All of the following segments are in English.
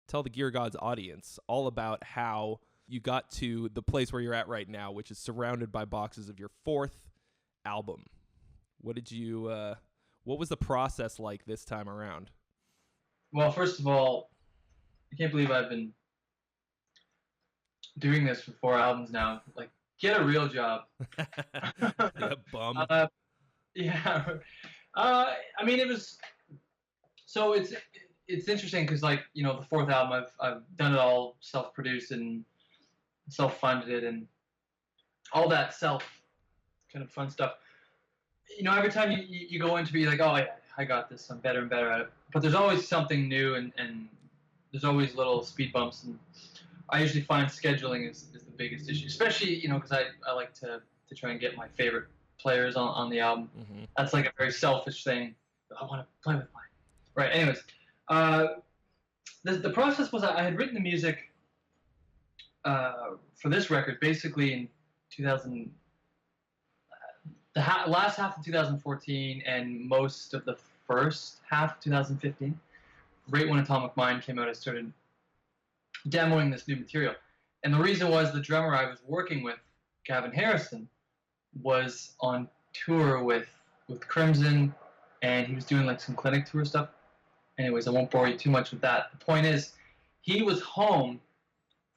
tell the Gear Gods audience all about how you got to the place where you're at right now, which is surrounded by boxes of your fourth album. What was the process like this time around? Well, first of all, I can't believe I've been doing this for 4 albums now. Like, get a real job. Yeah, bum. Yeah. I mean, it was. So it's interesting because, like, you know, the 4th album, I've done it all self-produced and self-funded and all that self kind of fun stuff. You know, every time you go into be like, oh, yeah, I got this, I'm better and better at it. But there's always something new, and there's always little speed bumps. And I usually find scheduling is the biggest issue, especially, you know, because I like to try and get my favorite players on the album. Mm-hmm. That's like a very selfish thing. I want to play with mine. Right, anyways. The process was I had written the music for this record basically in 2000, last half of 2014 and most of the first half of 2015. Right when Atomic Mind came out, I started demoing this new material. And the reason was the drummer I was working with, Gavin Harrison, was on tour with Crimson, and he was doing like some clinic tour stuff. Anyways, I won't bore you too much with that. The point is, he was home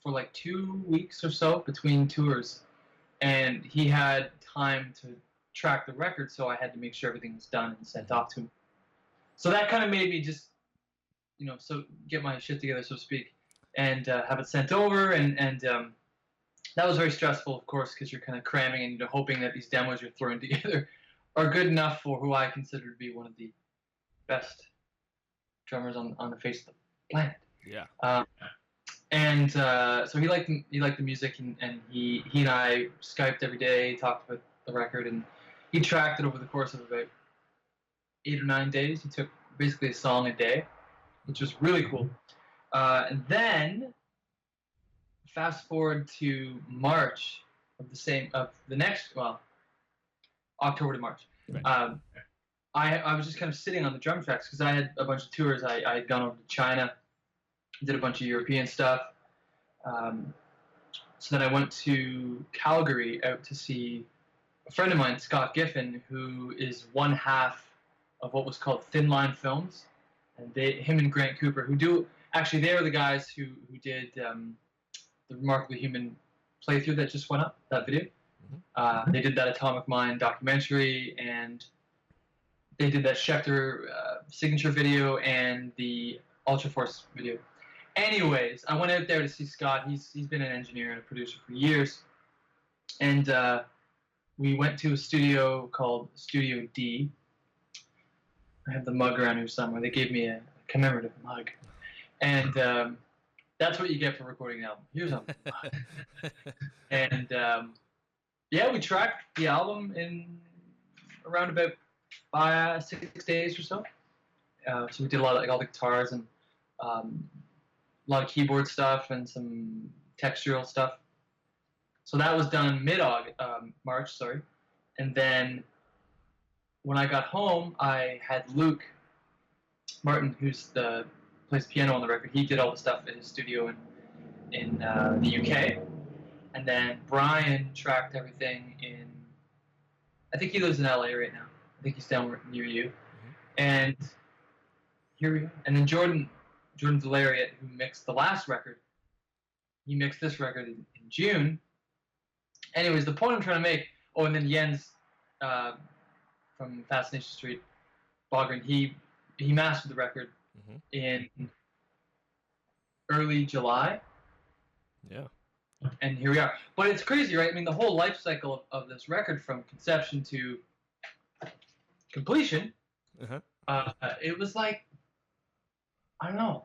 for like 2 weeks or so between tours, and he had time to track the record, so I had to make sure everything was done and sent off to him. So that kind of made me just, you know, so get my shit together, so to speak, and have it sent over, and that was very stressful, of course, because you're kind of cramming and you're hoping that these demos you're throwing together are good enough for who I consider to be one of the best drummers on the face of the planet. Yeah. So he liked the music, and he and I Skyped every day, talked about the record, and he tracked it over the course of about 8 or 9 days. He took basically a song a day, which was really cool. And then fast forward to March of October to March. Right. I was just kind of sitting on the drum tracks because I had a bunch of tours. I had gone over to China, did a bunch of European stuff. So then I went to Calgary out to see a friend of mine, Scott Giffen, who is one half of what was called Thin Line Films. And him and Grant Cooper, they were the guys who did the Remarkably Human playthrough that just went up, that video. Mm-hmm. They did that Atomic Mind documentary, and they did that Schecter signature video and the Ultra Force video. Anyways, I went out there to see Scott. He's been an engineer and a producer for years. And we went to a studio called Studio D. I have the mug around here somewhere. They gave me a commemorative mug. And that's what you get for recording an album. Here's a mug. And we tracked the album in around about 6 days or so. So we did a lot of all the guitars and a lot of keyboard stuff and some textural stuff. So that was done March, and then when I got home, I had Luke Martin, who's plays piano on the record. He did all the stuff in his studio in the UK, and then Brian tracked everything in. I think he lives in LA right now. I think he's down near you, and here we go. And then Jordan Delariat, who mixed the last record, he mixed this record in June. Anyways, the point I'm trying to make. Oh, and then Jens from Fascination Street, Bogren, he mastered the record in early July. Yeah. And here we are. But it's crazy, right? I mean, the whole life cycle of this record, from conception to completion, it was like, I don't know,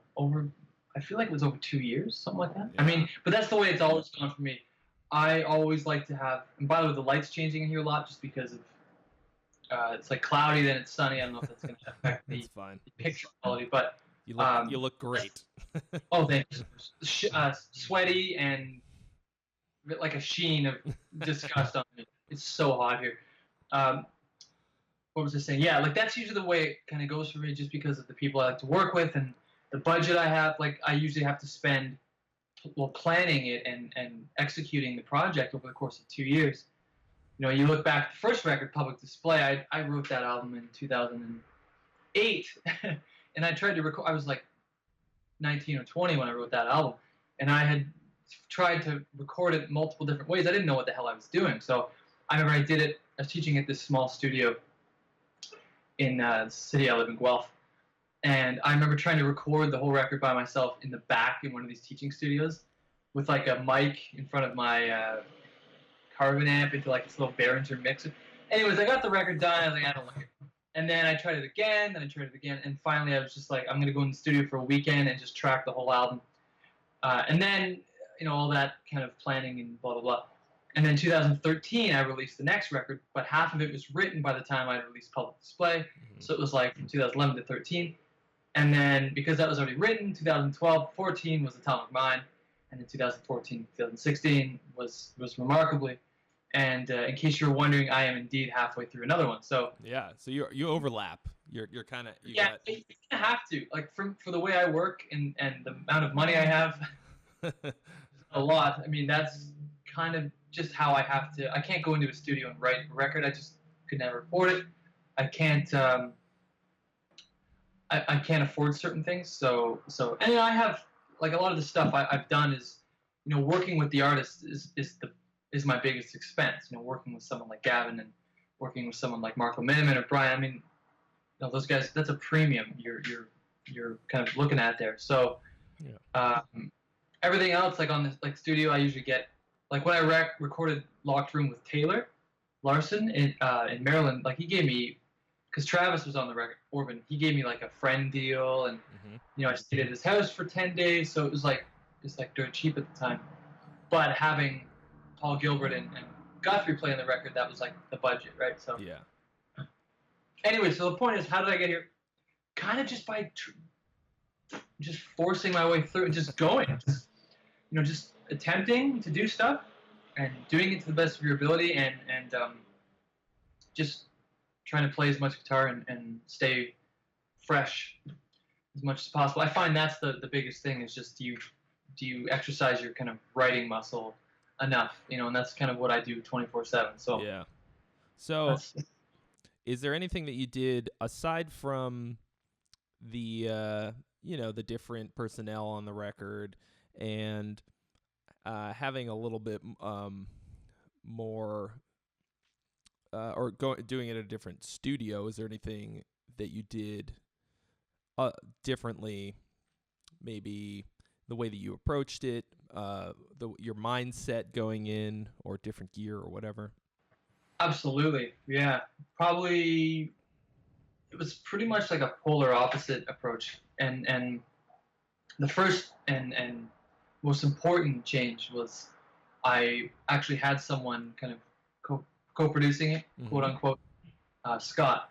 I feel like it was over 2 years, something like that. Yeah. I mean, but that's the way it's always gone for me. I always like to have, and by the way, the light's changing in here a lot just because of, it's like cloudy, then it's sunny. I don't know if that's going to affect the picture quality, but you look great. Oh, thanks. Sweaty and like a sheen of disgust on me. It's so hot here. What was I saying? Yeah, like that's usually the way it kind of goes for me, just because of the people I like to work with, and the budget I have, like I usually have to spend, well, planning it and executing the project over the course of 2 years. You know, you look back, the first record, Public Display, I wrote that album in 2008, and I tried to record. I was like 19 or 20 when I wrote that album, and I had tried to record it multiple different ways. I didn't know what the hell I was doing, so I remember I did it. I was teaching at this small studio in the city I live in, Guelph, and I remember trying to record the whole record by myself in the back in one of these teaching studios with like a mic in front of my carbon amp into like this little Behringer mixer. Anyways, I got the record done. I was like, I don't like it. And then I tried it again, and finally I was just like, I'm gonna go in the studio for a weekend and just track the whole album. And then, you know, all that kind of planning and blah blah blah. And then 2013, I released the next record, but half of it was written by the time I released Public Display. Mm-hmm. So it was like from 2011 to 13. And then because that was already written, 2012, 14 was Atomic Mind, and then 2014, 2016 was Remarkably. And in case you're wondering, I am indeed halfway through another one. So yeah, so you overlap. You're kind of you have to, like, for the way I work and the amount of money I have, a lot. I mean, that's kind of just how I have to. I can't go into a studio and write a record. I just could never afford it. I can't. I can't afford certain things. So and I have, like, a lot of the stuff I've done is, you know, working with the artist is my biggest expense. You know, working with someone like Gavin and working with someone like Marco Miniman or Brian. I mean, you know, those guys, that's a premium you're kind of looking at there. So yeah. Everything else, like on this like studio, I usually get, like when I recorded Locked Room with Taylor Larson in Maryland, like he gave me, because Travis was on the record, Orban, he gave me like a friend deal, and you know, I stayed at his house for 10 days, so it was like dirt cheap at the time. But having Paul Gilbert and Guthrie play on the record, that was like the budget, right? So yeah. Anyway, so the point is, how did I get here? Kind of just by just forcing my way through and just going, just attempting to do stuff and doing it to the best of your ability, and just trying to play as much guitar and stay fresh as much as possible. I find that's the biggest thing, is just do you exercise your kind of writing muscle enough, you know, and that's kind of what I do 24/7. So yeah. So is there anything that you did aside from the the different personnel on the record and having a little bit more or doing it at a different studio? Is there anything that you did differently, maybe the way that you approached it, your mindset going in, or different gear or whatever? Absolutely, yeah. Probably it was pretty much like a polar opposite approach, and the first and most important change was I actually had someone kind of co-producing it, quote unquote, Scott.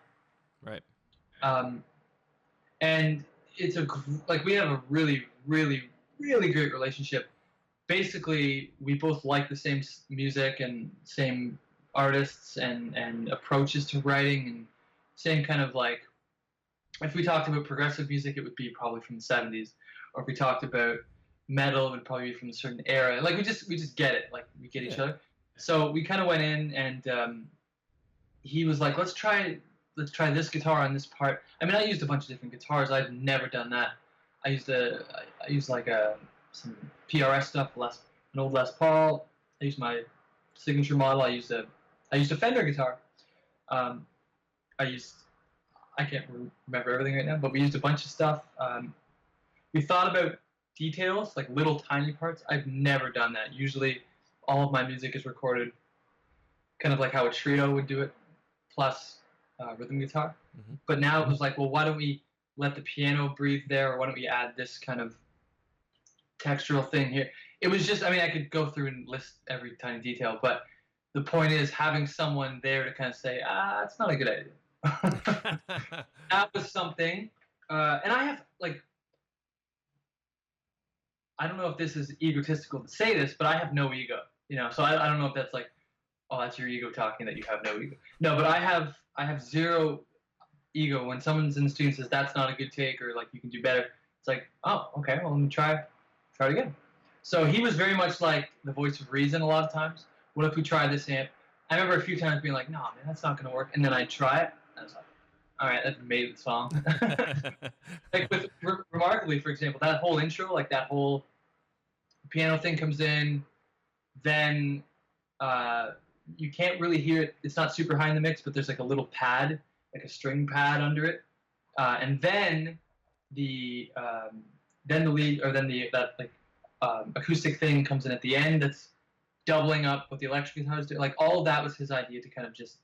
Right. And it's like we have a really, really, really great relationship. Basically, we both like the same music and same artists and approaches to writing, and same kind of, like, if we talked about progressive music, it would be probably from the 70s, or if we talked about metal, it would probably be from a certain era. Like we just get it, like we get each other. So we kind of went in, and he was like, let's try this guitar on this part. I mean, I used a bunch of different guitars. I'd never done that. I used some PRS stuff, an old Les Paul. I used my signature model. I used a Fender guitar. I can't remember everything right now, but we used a bunch of stuff. We thought about details, like little tiny parts. I've never done that. Usually all of my music is recorded kind of like how a trio would do it, plus rhythm guitar. But now it was like, well, why don't we let the piano breathe there, or why don't we add this kind of textural thing here? It was just, I mean, I could go through and list every tiny detail, but the point is having someone there to kind of say, it's not a good idea. That was something. And I have, like, I don't know if this is egotistical to say this, but I have no ego, you know. So I don't know if that's like, oh, that's your ego talking, that you have no ego. No, but I have zero ego. When someone's in the studio and says that's not a good take, or like you can do better, It's like, oh, okay, well, let me try it again. So he was very much like the voice of reason a lot of times. What if we try this amp? I remember a few times being like, no, man, that's not going to work. And then I'd try it, and I was like, all right, that made the song. Like with Remarkably, for example, that whole intro, like that whole piano thing comes in, then you can't really hear it. It's not super high in the mix, but there's like a little pad, like a string pad under it, and then the lead, or then that like acoustic thing comes in at the end. That's doubling up what the electric guitars do. Like all of that was his idea to kind of just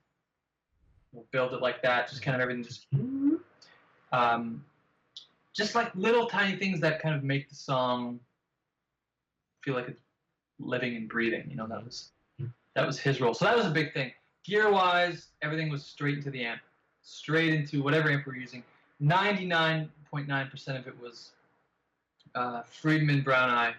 build it like that. Just kind of everything just like little tiny things that kind of make the song feel like it's living and breathing. You know, that was his role. So that was a big thing. Gear-wise, everything was straight into the amp, straight into whatever amp we're using. 99.9% of it was Friedman Brown Eye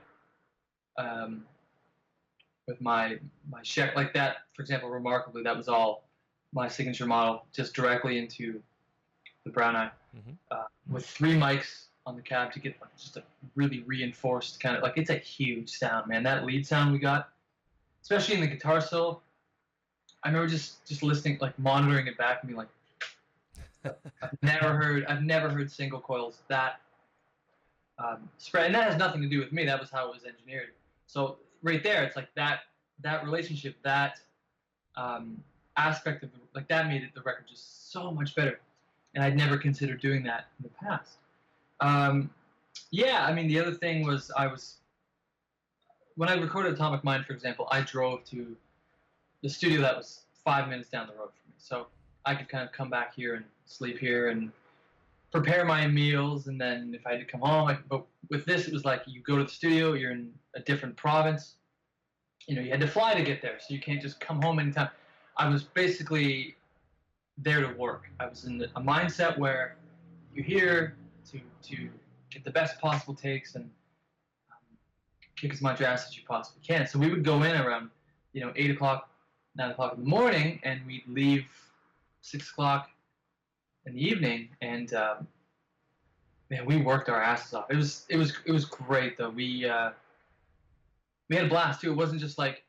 with my Sheck, like that. For example, Remarkably, that was all my signature model, just directly into the Brown Eye, with 3 mics on the cab to get like just a really reinforced kind of, like, it's a huge sound, man. That lead sound we got, especially in the guitar solo, I remember just listening, like monitoring it back and being like, I've never heard single coils that spread, and that has nothing to do with me. That was how it was engineered. So right there, it's like that relationship, that aspect of like that made the record just so much better, and I'd never considered doing that in the past. Yeah, I mean, the other thing was when I recorded Atomic Mind, for example, I drove to the studio that was 5 minutes down the road from me, so I could kind of come back here and sleep here and prepare my meals, and then if I had to come home, but with this, it was like you go to the studio, you're in a different province, you know, you had to fly to get there, so you can't just come home anytime. I was basically there to work. I was in a mindset where you're here to get the best possible takes and kick as much ass as you possibly can. So we would go in around, 8 o'clock, 9 o'clock in the morning, and we'd leave 6 o'clock in the evening, and man, we worked our asses off. It was great though. We had a blast too. It wasn't just like,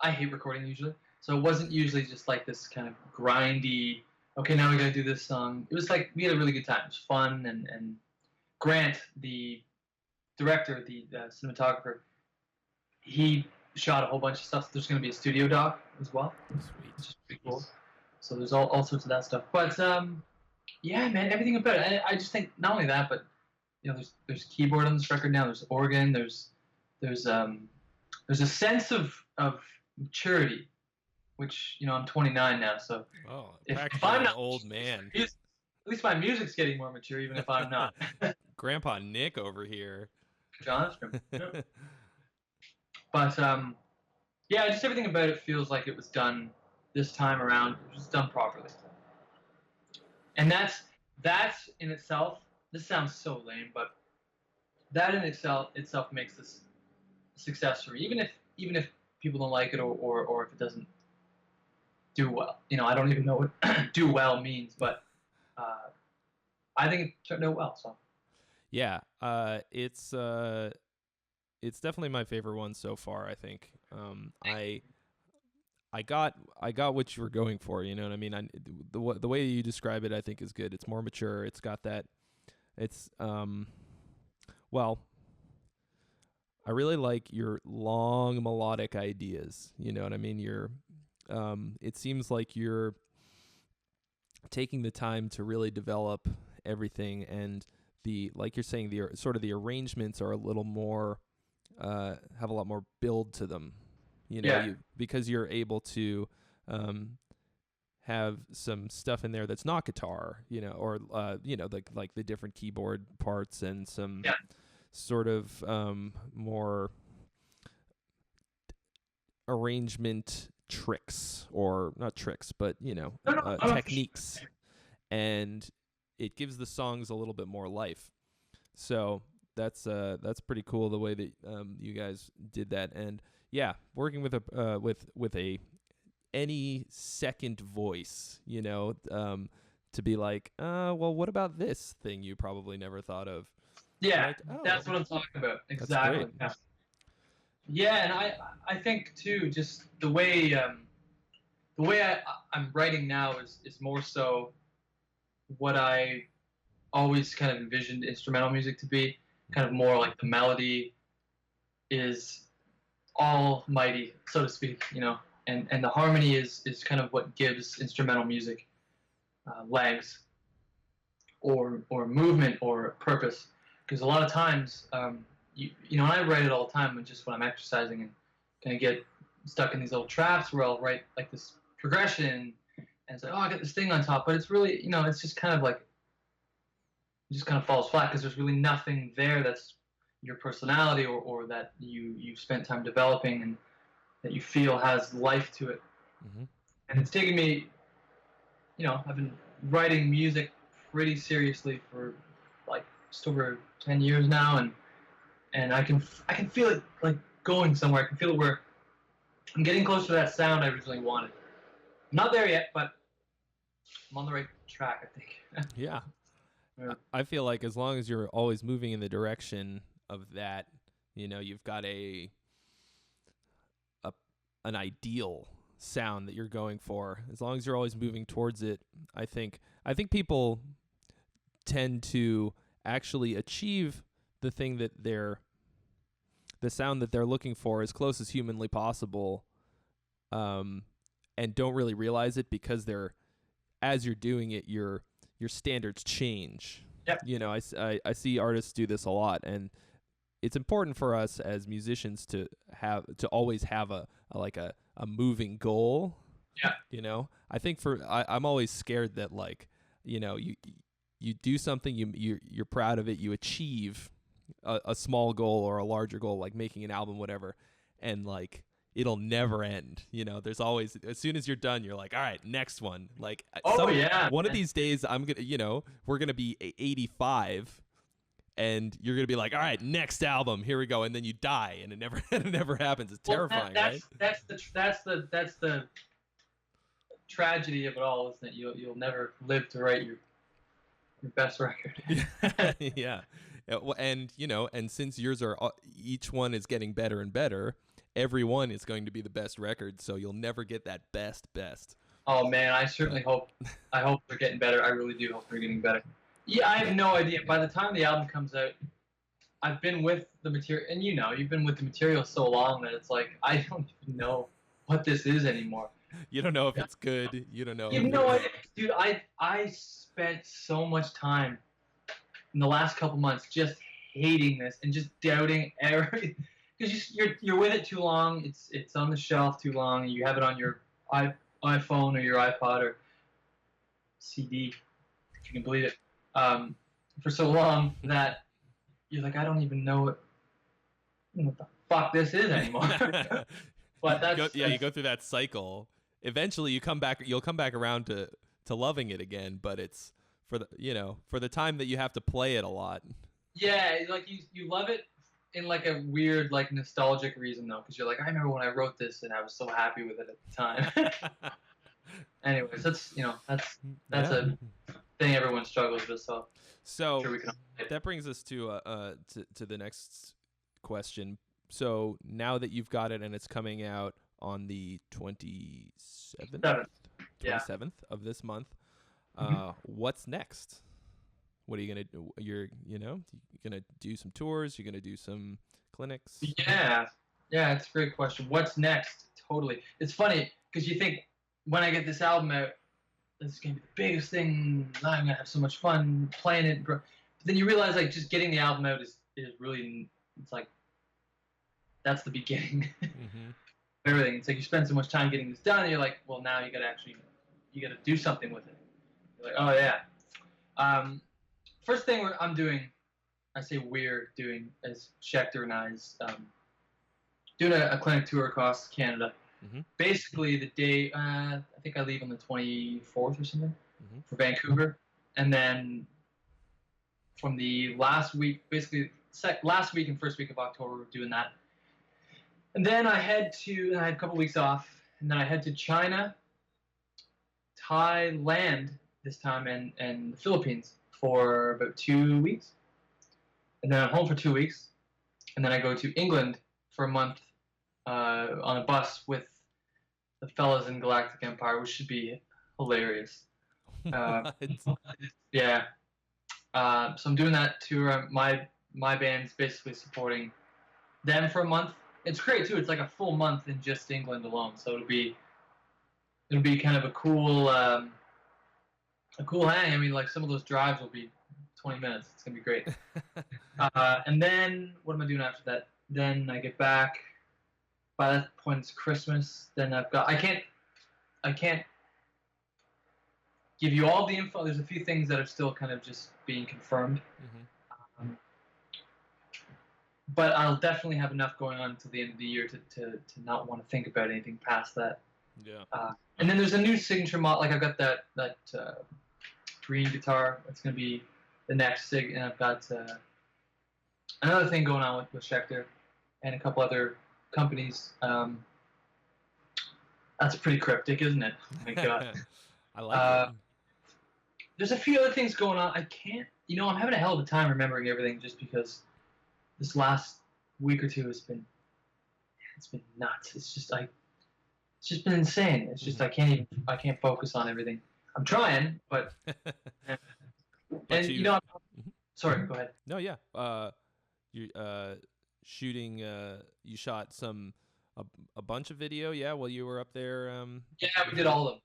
I hate recording usually, so it wasn't usually just like this kind of grindy, okay, now we gotta do this song. It was like we had a really good time. It was fun, and Grant, the director, the cinematographer, he shot a whole bunch of stuff. So there's going to be a studio doc as well, which is pretty cool. So there's all sorts of that stuff. But yeah, man, everything about it. And I just think not only that, but there's keyboard on this record now. There's organ. There's a sense of maturity, which I'm 29 now. So if I'm not an old man, at least my music's getting more mature, even if I'm not. Grandpa Nick over here. Johnston. Yeah. But yeah, just everything about it feels like it was done this time around. It was done properly. And that's in itself. This sounds so lame, but that in itself makes this a success for me. Even if people don't like it or if it doesn't do well. I don't even know what do well means, but I think it turned out well. So. Yeah, it's definitely my favorite one so far. I think I got what you were going for. You know what I mean? The way you describe it, I think, is good. It's more mature. It's got that. It's well, I really like your long melodic ideas. You know what I mean? It seems like you're taking the time to really develop everything, and like you're saying, the sort of the arrangements are a little more have a lot more build to them, because you're able to have some stuff in there that's not guitar, or like the different keyboard parts and some sort of more arrangement tricks, or not tricks, but techniques, and it gives the songs a little bit more life. So that's pretty cool the way that you guys did that. And yeah, working with a any second voice, to be like, well, what about this thing you probably never thought of? Yeah, Right? Oh, that's what I'm talking about. that's great. Exactly. Yeah. Yeah, and I think too, just I'm writing now is more so what I always kind of envisioned instrumental music to be, kind of more like the melody is almighty, so to speak, and the harmony is kind of what gives instrumental music legs or movement or purpose. Because a lot of times, and I write it all the time when I'm exercising and kind of get stuck in these little traps where I'll write like this progression and it's like, oh, I got this thing on top, but it's really, it's just kind of like, it just kind of falls flat because there's really nothing there that's your personality or that you've spent time developing and that you feel has life to it. Mm-hmm. And it's taken me, I've been writing music pretty seriously for like just over 10 years now, and I can feel it like going somewhere. I can feel it where I'm getting close to that sound I originally wanted. I'm not there yet, but I'm on the right track, I think. Yeah. Yeah. I feel like as long as you're always moving in the direction of that, you've got an ideal sound that you're going for. As long as you're always moving towards it, I think people tend to actually achieve the thing that the sound that they're looking for as close as humanly possible, and don't really realize it because as you're doing it, your standards change. Yep. I see artists do this a lot, and it's important for us as musicians to always have a moving goal. Yeah. I think I'm always scared that you do something, you're proud of it, you achieve a small goal or a larger goal, like making an album, whatever, and it'll never end. There's always, as soon as you're done, you're like, all right, next one. One of these days I'm gonna, we're gonna be 85. And you're gonna be like, all right, next album, here we go, and then you die, and it never happens. It's terrifying, right? That's the tragedy of it all, isn't it? You'll never live to write your best record. Yeah. And since yours are each one is getting better and better, every one is going to be the best record, so you'll never get that best. Oh man, I certainly hope they're getting better. I really do hope they're getting better. Yeah, I have no idea. By the time the album comes out, I've been with the material, and you've been with the material so long that it's like I don't even know what this is anymore. You don't know if it's good. You don't know. You have no idea, dude. I spent so much time in the last couple months just hating this and just doubting everything because you're with it too long. It's on the shelf too long. And you have it on your iPhone or your iPod or CD, if you can believe it. For so long that you're like, I don't even know what the fuck this is anymore. But you go through that cycle. Eventually, you'll come back around to loving it again. But it's for the time that you have to play it a lot. Yeah, like you love it in like a weird like nostalgic reason though, because you're like, I remember when I wrote this and I was so happy with it at the time. Anyways, that's a thing everyone struggles with. So sure that brings us to the next question. So now that you've got it and it's coming out on the 27th of this month, what's next? What are you gonna do? You're gonna do some tours. You're gonna do some clinics. Yeah, it's a great question. What's next? Totally. It's funny because you think when I get this album out, this is gonna be the biggest thing. I'm gonna have so much fun playing it. But then you realize like just getting the album out is really, it's like that's the beginning. Everything. It's like you spend so much time getting this done, and you're like, well, now you gotta do something with it. You're like, oh yeah. First thing I'm doing, I say we're doing, as Schechter and I's doing a clinic tour across Canada. Basically, the day I think I leave on the 24th or something for Vancouver, and then from the last week, basically last week and first week of October, we're doing that. And then I had a couple weeks off, and then I head to China, Thailand this time, and the Philippines for about 2 weeks. and then I'm home for 2 weeks, and then I go to England for a month on a bus with the fellas in Galactic Empire, which should be hilarious. What? Yeah. So I'm doing that tour. My band's basically supporting them for a month. It's great too. It's like a full month in just England alone. So it'll be kind of a cool hang. I mean, like some of those drives will be 20 minutes. It's gonna be great. And then what am I doing after that? Then I get back. By that point, it's Christmas. Then I can't give you all the info. There's a few things that are still kind of just being confirmed. But I'll definitely have enough going on until the end of the year to not want to think about anything past that. Yeah. And then there's a new signature mod. Like I've got that green guitar. That's gonna be the next sig, and I've got another thing going on with Schecter and a couple other companies. That's pretty cryptic, isn't it? Oh my God. I like it. There's a few other things going on. I can't. I'm having a hell of a time remembering everything just because this last week or two has been nuts. It's just been insane. It's just I can't focus on everything. I'm trying, but sorry, go ahead. No, yeah. You shooting. You shot a bunch of video. Yeah, while you were up there. Yeah, we did all of them.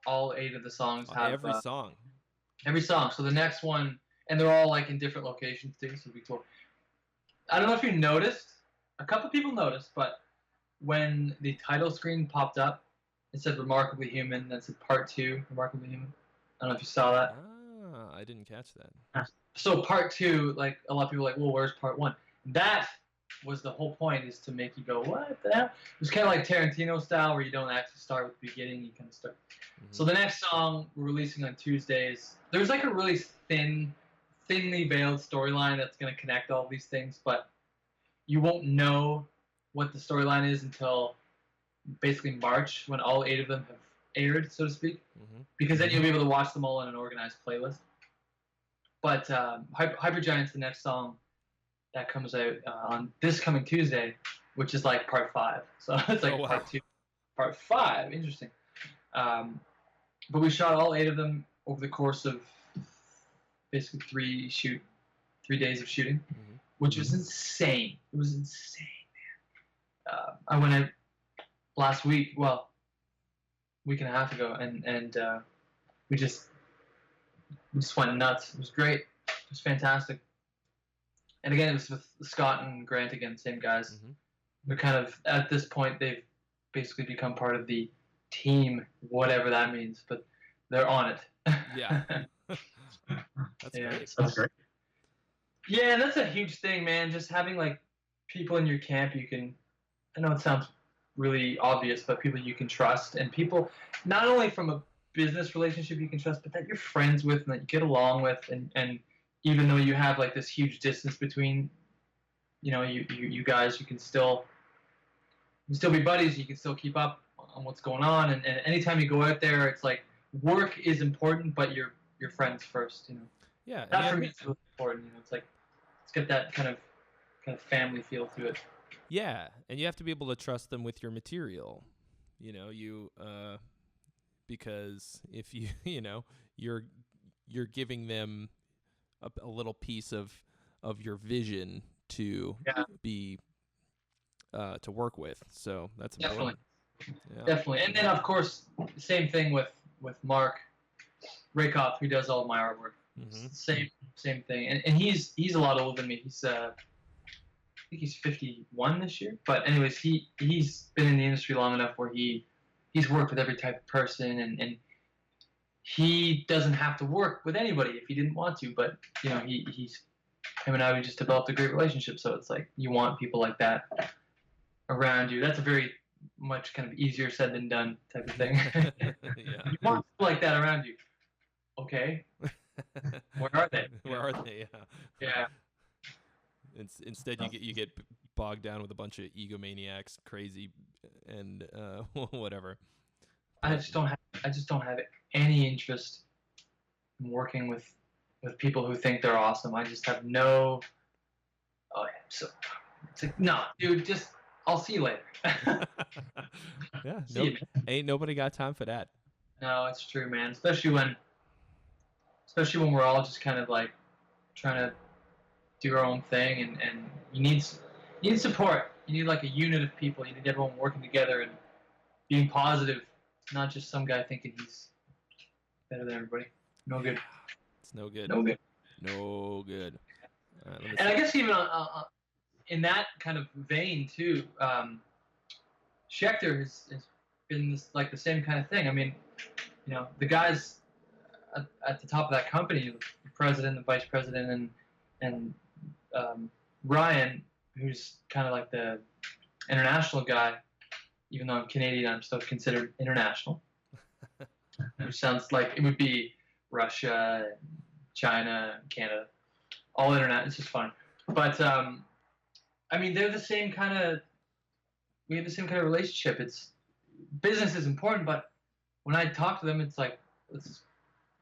All 8 of the songs have every song. Every song. So the next one, and they're all like in different locations too. So we told. I don't know if you noticed. A couple people noticed, but when the title screen popped up, it said "Remarkably Human." That's part 2, "Remarkably Human." I don't know if you saw that. Ah, I didn't catch that. So part 2, like a lot of people are like, well, where's part 1? That was the whole point, is to make you go, what the hell? It was kind of like Tarantino style, where you don't actually start with the beginning, you kind of start. So the next song we're releasing on Tuesdays. There's like a really thinly veiled storyline that's going to connect all these things, but you won't know what the storyline is until basically March, when all 8 of them have aired, so to speak, because then you'll be able to watch them all in an organized playlist. But Hypergiant's the next song that comes out on this coming Tuesday, which is like part 5. So it's like part 2, part 5. Interesting. But we shot all 8 of them over the course of basically 3 days of shooting, which was insane. It was insane, man. I went out last week, week and a half ago, and we just went nuts. It was great. It was fantastic. And again, it was with Scott and Grant again, same guys. They're kind of, at this point, they've basically become part of the team, whatever that means, but they're on it. Yeah. That's great. That's great. Yeah, that's a huge thing, man. Just having like people in your camp you can, I know it sounds really obvious, but people you can trust, and people not only from a business relationship you can trust, but that you're friends with and that you get along with, and even though you have like this huge distance between, you guys, you can still be buddies. You can still keep up on what's going on, and anytime you go out there, it's like work is important, but you're friends first, Yeah. That for me is really important. It's like, let's get that kind of family feel to it. Yeah, and you have to be able to trust them with your material. Because if you're giving them a little piece of your vision to be to work with, so that's important. Definitely. And then of course, same thing with Mark Rakoff, who does all of my artwork. Same thing, and he's a lot older than me. He's I think he's 51 this year. But anyways, he's been in the industry long enough where he's worked with every type of person, and he doesn't have to work with anybody if he didn't want to. But him and I, we just developed a great relationship. So it's like, you want people like that around you. That's a very much kind of easier said than done type of thing. Yeah. You want people like that around you. Okay. Where are they? Where are they? Yeah. Instead, you get bogged down with a bunch of egomaniacs, crazy, and whatever. I just don't have any interest in working with people who think they're awesome. I just have no Oh yeah. So it's like, no, dude, just I'll see you later. Yeah, See no, you. ain't nobody got time for that. No, it's true, man. Especially when we're all just kind of like trying to do our own thing, and you need support. You need like a unit of people. You need everyone working together and being positive, not just some guy thinking he's better than everybody. No good. It's no good. No good. No good. All right, let me And see. I guess even in that kind of vein too, Schechter has been like the same kind of thing. I mean, the guys at the top of that company, the president, the vice president, and Ryan, who's kind of like the international guy. Even though I'm Canadian, I'm still considered international. Which sounds like it would be Russia, China, Canada, all internet. It's just fun. But I mean, they're the same kind of. We have the same kind of relationship. It's business is important, but when I talk to them, it's like let's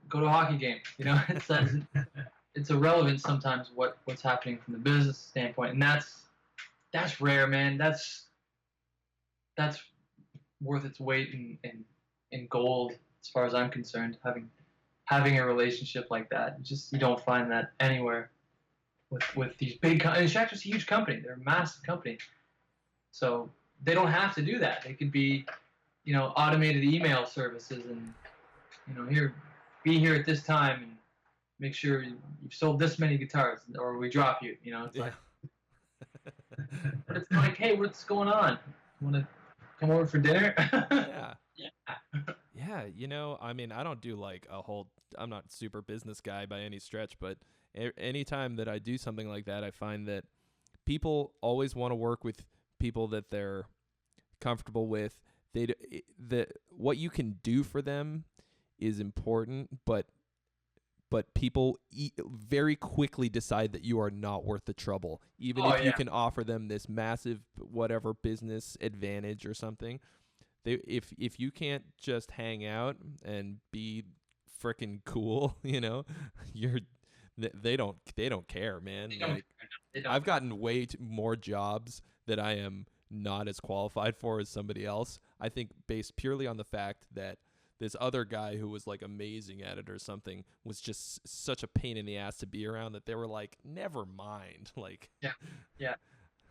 go to a hockey game. It's irrelevant sometimes what's happening from the business standpoint, and that's rare, man. That's worth its weight in gold as far as I'm concerned. Having a relationship like that, you don't find that anywhere with these big. And Schachter's a huge company. They're a massive company, so they don't have to do that. They could be, automated email services and, be here at this time and make sure you've sold this many guitars or we drop you. It's like, but it's like, hey, what's going on? You want to come over for dinner? Yeah. Yeah. Yeah, I mean, I don't do like I'm not super business guy by any stretch, but anytime that I do something like that, I find that people always want to work with people that they're comfortable with. What you can do for them is important, but people very quickly decide that you are not worth the trouble, even if you can offer them this massive whatever business advantage or something. If you can't just hang out and be freaking cool, they don't care, man. They don't. I've gotten way more jobs that I am not as qualified for as somebody else. I think based purely on the fact that this other guy who was like amazing at it or something was just such a pain in the ass to be around that they were like, never mind. Like, yeah,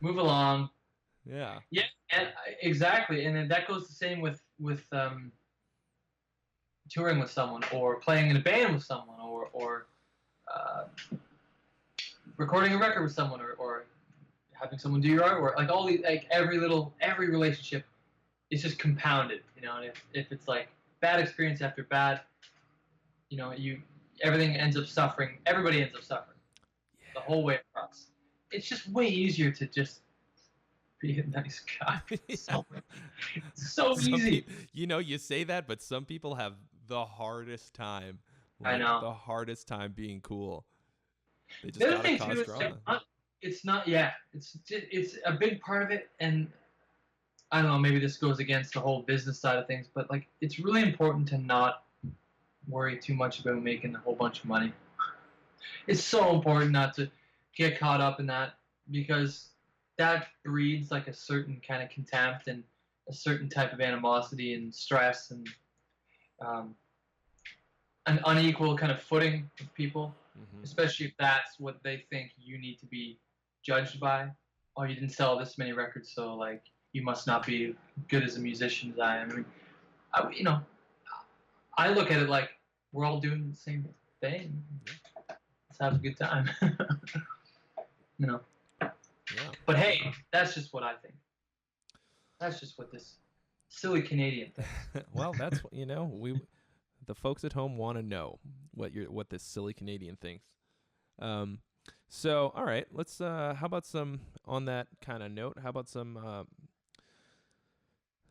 move along. Yeah. Yeah, and exactly, and then that goes the same with touring with someone or playing in a band with someone or recording a record with someone or having someone do your artwork. Like all these, like every relationship is just compounded, and if it's like bad experience after bad, everything ends up suffering. Everybody ends up suffering the whole way across. It's just way easier to just be a nice guy. So easy. You say that, but some people have the hardest time. I know. The hardest time being cool. They just The other gotta thing cause too drama. it's not. Yeah, it's a big part of it, and I don't know. Maybe this goes against the whole business side of things, but like it's really important to not worry too much about making a whole bunch of money. It's so important not to get caught up in that because that breeds like a certain kind of contempt and a certain type of animosity and stress and an unequal kind of footing with people, especially if that's what they think you need to be judged by. Oh, you didn't sell this many records, so like you must not be good as a musician as I am. I mean, I look at it like we're all doing the same thing. Let's have a good time. Yeah. But hey, that's just what I think. That's just what this silly Canadian thinks. Well, that's the folks at home want to know what this silly Canadian thinks. So all right, let's how about some on that kind of note? How about some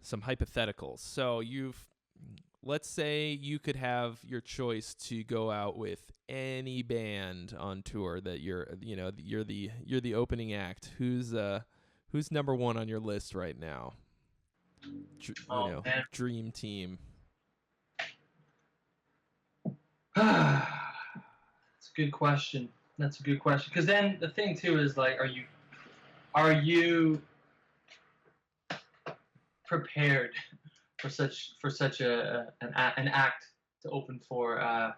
hypotheticals? So let's say you could have your choice to go out with any band on tour that you're the opening act. Who's number one on your list right now? Man. Dream team. That's a good question. Because then the thing too is like, are you Are you prepared for such an act to open for? A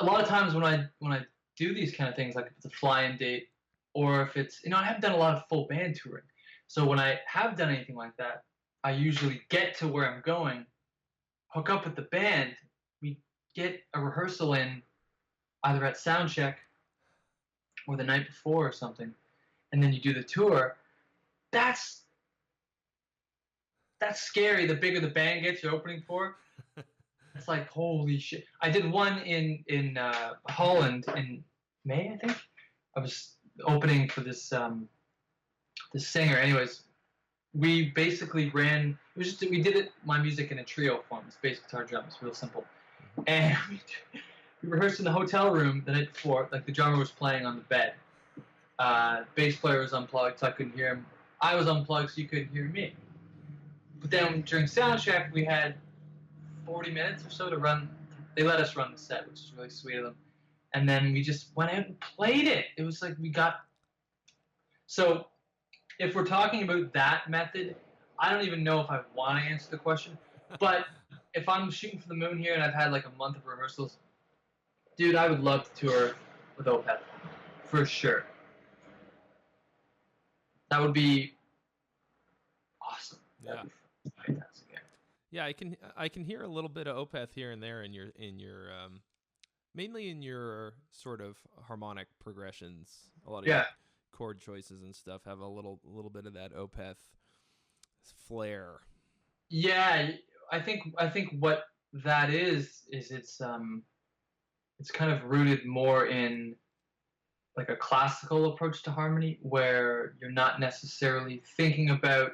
lot of times when I do these kind of things, like if it's a fly-in date, or if it's, I haven't done a lot of full band touring. So when I have done anything like that, I usually get to where I'm going, hook up with the band, we get a rehearsal in either at sound check or the night before or something, and then you do the tour. That's scary. The bigger the band gets you're opening for, it's like, holy shit. I did one in Holland in May, I think. I was opening for this this singer. Anyways, we basically ran. It was just we did it my music in a trio form. It's bass, guitar, drums, real simple. And we rehearsed in the hotel room the night before. Like the drummer was playing on the bed. Bass player was unplugged, so I couldn't hear him. I was unplugged, so you couldn't hear me. But then during sound check, we had 40 minutes or so to run. They let us run the set, which is really sweet of them. And then we just went out and played it. It was like we got. So if we're talking about that method, I don't even know if I want to answer the question. But if I'm shooting for the moon here and I've had like a month of rehearsals, dude, I would love to tour with Opeth. For sure. That would be awesome. Yeah. That'd be fantastic. Yeah, I can hear a little bit of Opeth here and there in your mainly in your sort of harmonic progressions. A lot of your chord choices and stuff have a little bit of that Opeth flair. Yeah, I think what that is it's kind of rooted more in like a classical approach to harmony, where you're not necessarily thinking about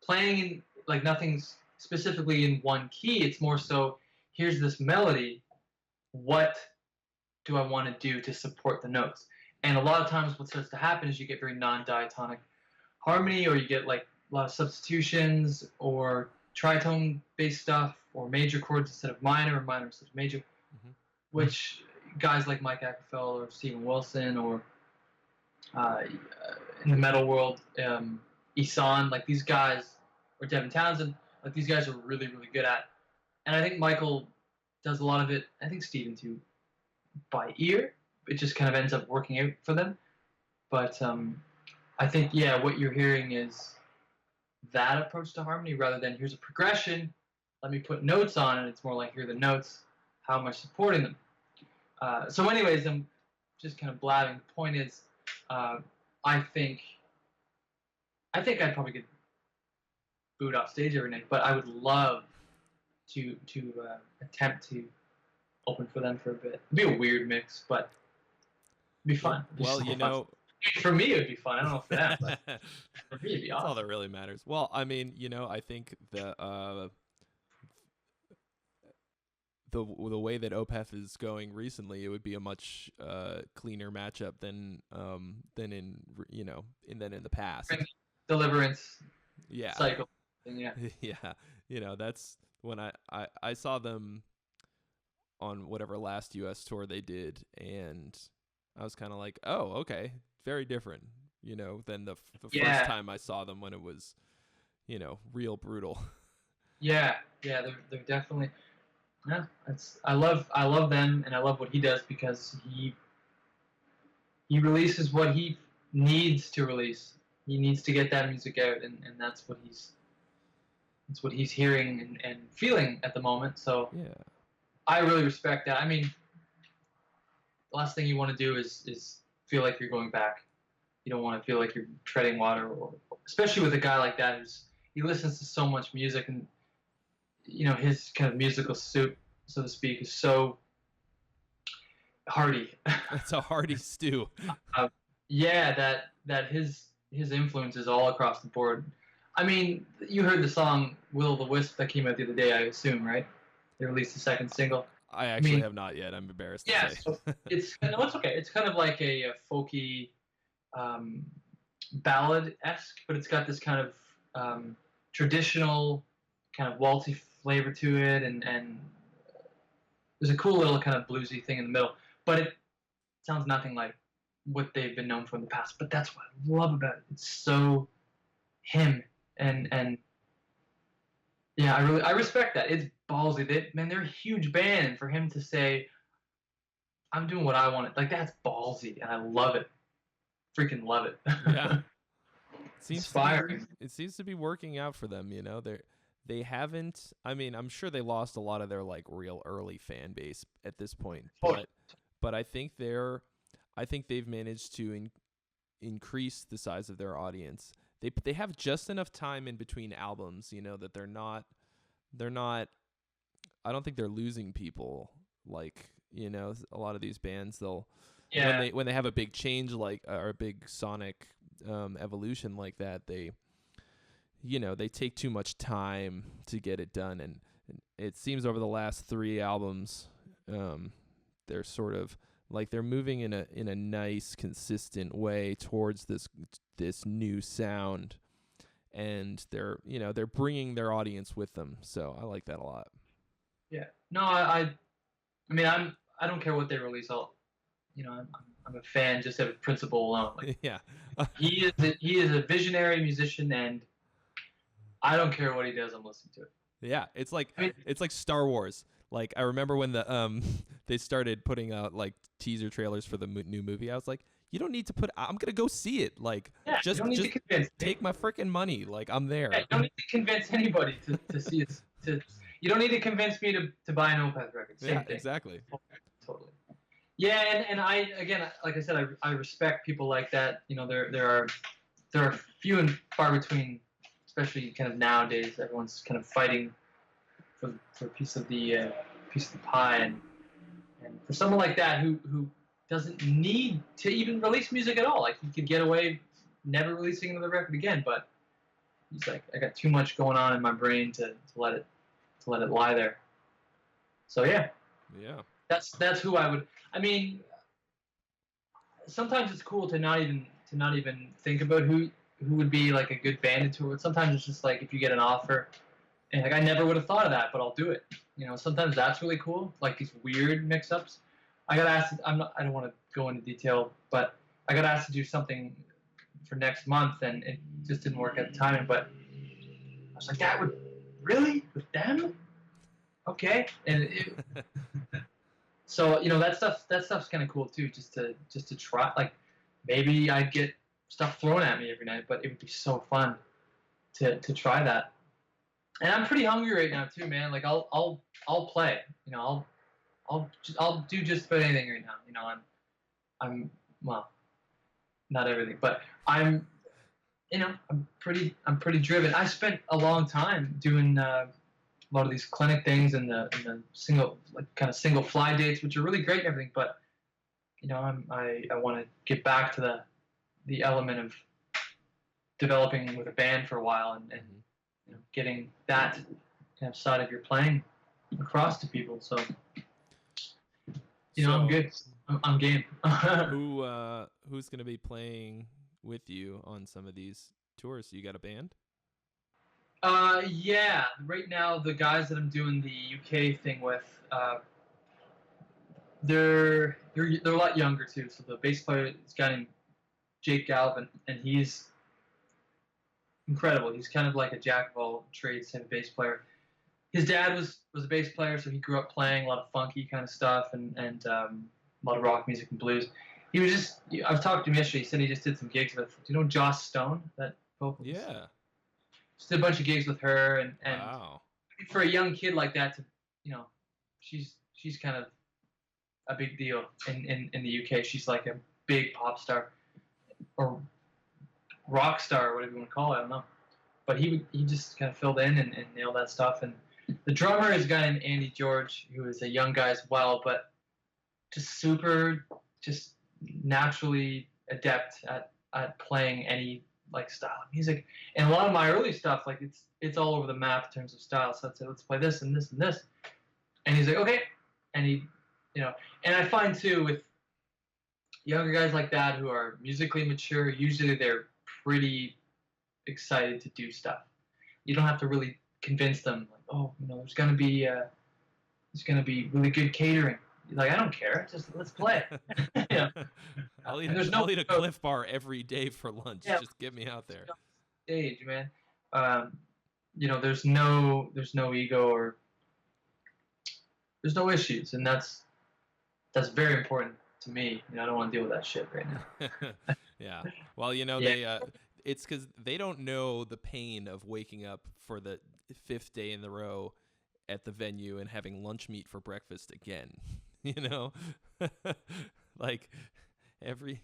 playing in, like, nothing's specifically in one key. It's more so, here's this melody, what do I want to do to support the notes? And a lot of times what starts to happen is you get very non-diatonic harmony, or you get like a lot of substitutions or tritone based stuff, or major chords instead of minor, or minor instead of major, which guys like Mike Ackerfeld or Steven Wilson, or in the metal world, Isan, like these guys, or Devin Townsend, like these guys are really, really good at. And I think Michael does a lot of it, I think Steven too, by ear. It just kind of ends up working out for them. But I think, yeah, what you're hearing is that approach to harmony, rather than here's a progression, let me put notes on it. It's more like, here are the notes, how am I supporting them? So anyways, I'm just kind of blabbing. The point is, I think I'd probably get booed off stage every night, but I would love to attempt to open for them for a bit. It'd be a weird mix, but it'd be fun. Well, you know, for me it would be fun. I don't know for them, but for me it'd be awesome. That's all that really matters. Well, I mean, you know, I think the way that Opeth is going recently, it would be a much cleaner matchup than in the past. Deliverance. Yeah. Cycle. Yeah. Yeah. You know, that's when I saw them on whatever last US tour they did, and I was kind of like, oh, okay, very different, you know, than the first time I saw them, when it was, you know, real brutal. Yeah, they're definitely. Yeah, I love them, and I love what he does, because he releases what he needs to release. He needs to get that music out, and that's what he's hearing and feeling at the moment. So yeah, I really respect that. I mean, the last thing you want to do is feel like you're going back. You don't want to feel like you're treading water, or especially with a guy like that he listens to so much music, and you know, his kind of musical soup, so to speak, is so hearty. It's a hearty stew. Yeah, that his influence is all across the board. I mean, you heard the song "Will o' the Wisp" that came out the other day, I assume, right? They released the second single. I actually have not yet. I'm embarrassed to say. So it's okay. It's kind of like a folky ballad-esque, but it's got this kind of traditional, kind of waltzy flavor to it, and there's a cool little kind of bluesy thing in the middle, but it sounds nothing like what they've been known for in the past. But that's what I love about it. It's so him, and yeah, I respect that. It's ballsy. They're a huge band, and for him to say, "I'm doing what I want," like that's ballsy, and I love it. Freaking love it. Yeah. Inspiring. It seems to be working out for them, you know. They haven't, I mean, I'm sure they lost a lot of their like real early fan base at this point, but I think they've managed to increase the size of their audience. They have just enough time in between albums, you know, that they're not I don't think they're losing people like, you know, a lot of these bands they'll when they have a big change like or a big sonic evolution like that, they take too much time to get it done, and it seems over the last 3 albums they're sort of like they're moving in a nice consistent way towards this new sound, and they're bringing their audience with them, so I like that a lot. Yeah, no, I mean I don't care what they release. I'm a fan just out of principle alone. Like, yeah. he is a visionary musician, and I don't care what he does. I'm listening to it. Yeah, it's like Star Wars. Like I remember when they started putting out like teaser trailers for the new movie. I was like, you don't need to put. I'm gonna go see it. Like, just take my freaking money. Like I'm there. Yeah, you don't need to convince anybody to see it. You don't need to convince me to buy an Opeth record. Same thing. Exactly. Totally. Yeah, and I, again, like I said, I respect people like that. You know, there are few and far between, especially kind of nowadays. Everyone's kind of fighting for a piece of the pie, and for someone like that who doesn't need to even release music at all, like he could get away never releasing another record again, but he's like, I got too much going on in my brain to let it lie there. So yeah. That's who I would. I mean, sometimes it's cool to not even think about who would be like a good band to tour with. Sometimes it's just like if you get an offer, and like I never would have thought of that, but I'll do it. You know, sometimes that's really cool. Like these weird mix-ups. I got asked. I don't want to go into detail, but I got asked to do something for next month, and it just didn't work at the time. But I was like, that would really with them? Okay, and so that stuff's kind of cool too, just to try. Like maybe I'd get stuff thrown at me every night, but it would be so fun to try that. And I'm pretty hungry right now too, man. Like I'll play. You know, I'll do just about anything right now. You know, I'm well, not everything, but I'm pretty driven. I spent a long time doing a lot of these clinic things and the single fly dates, which are really great and everything, but I want to get back to the element of developing with a band for a while and getting that kind of side of your playing across to people. So I'm good. I'm game. Who's gonna be playing with you on some of these tours? You got a band? Yeah. Right now, the guys that I'm doing the UK thing with, they're a lot younger too. So the bass player is a guy named Jake Galvin, and he's incredible. He's kind of like a jack of all trades type of bass player. His dad was a bass player, so he grew up playing a lot of funky kind of stuff and a lot of rock music and blues. He was just, I've talked to him yesterday. He said he just did some gigs with, do you know Joss Stone? That vocalist? Yeah. Just did a bunch of gigs with her, and wow. For a young kid like that to, she's kind of a big deal in the UK. She's like a big pop star or rock star, or whatever you want to call it. I don't know. But he just kind of filled in and nailed that stuff. And the drummer is a guy named Andy George, who is a young guy as well, but just naturally adept at playing any like style of music. And a lot of my early stuff, like it's all over the map in terms of style. So I'd say, let's play this and this and this. And he's like, okay. And he, and I find too with younger guys like that who are musically mature, usually they're pretty excited to do stuff. You don't have to really convince them, like, oh, there's gonna be really good catering. Like, I don't care. Just let's play. Yeah. I'll And there's eat a Cliff Bar every day for lunch. Yeah, Just get me out there. stage, man. There's no ego or there's no issues, and that's very important to me. I don't want to deal with that shit right now. Yeah. Well, Yeah. they it's because they don't know the pain of waking up for the 5th day in the row at the venue and having lunch meat for breakfast again. Like every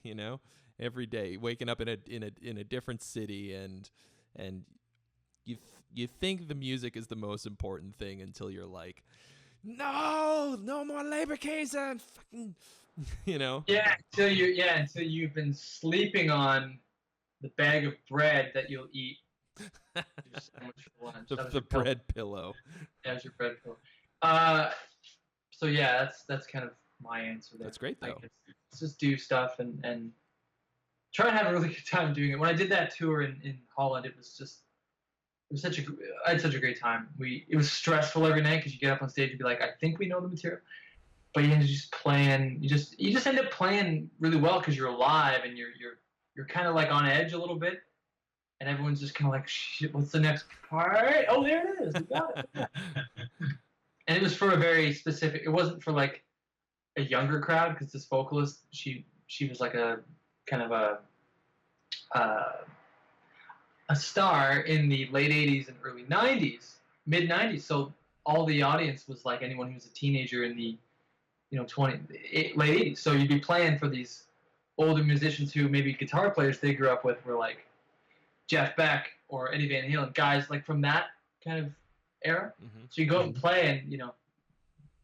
day, waking up in a different city, and you think the music is the most important thing until you're like, no more labor case and fucking, Yeah, until you've been sleeping on the bag of bread that you'll eat. Just so much for lunch. the bread pillow. Yeah, it's your bread pillow. So yeah, that's kind of my answer there. That's great though. Let's just do stuff and try and have a really good time doing it. When I did that tour in Holland, I had such a great time. It was stressful every night because you get up on stage and be like, I think we know the material, but you end up just playing. You just end up playing really well because you're alive and you're kind of like on edge a little bit, and everyone's just kind of like, shit, what's the next part? Oh, there it is. We got it. Yeah. And it was for a very specific. It wasn't for like a younger crowd because this vocalist, she was like a kind of a star in the late 80s and early 90s, mid 90s. So all the audience was like anyone who was a teenager in the late 80s. So you'd be playing for these older musicians who maybe guitar players they grew up with were like Jeff Beck or Eddie Van Halen, guys like from that kind of era. Mm-hmm. So you go out and play, and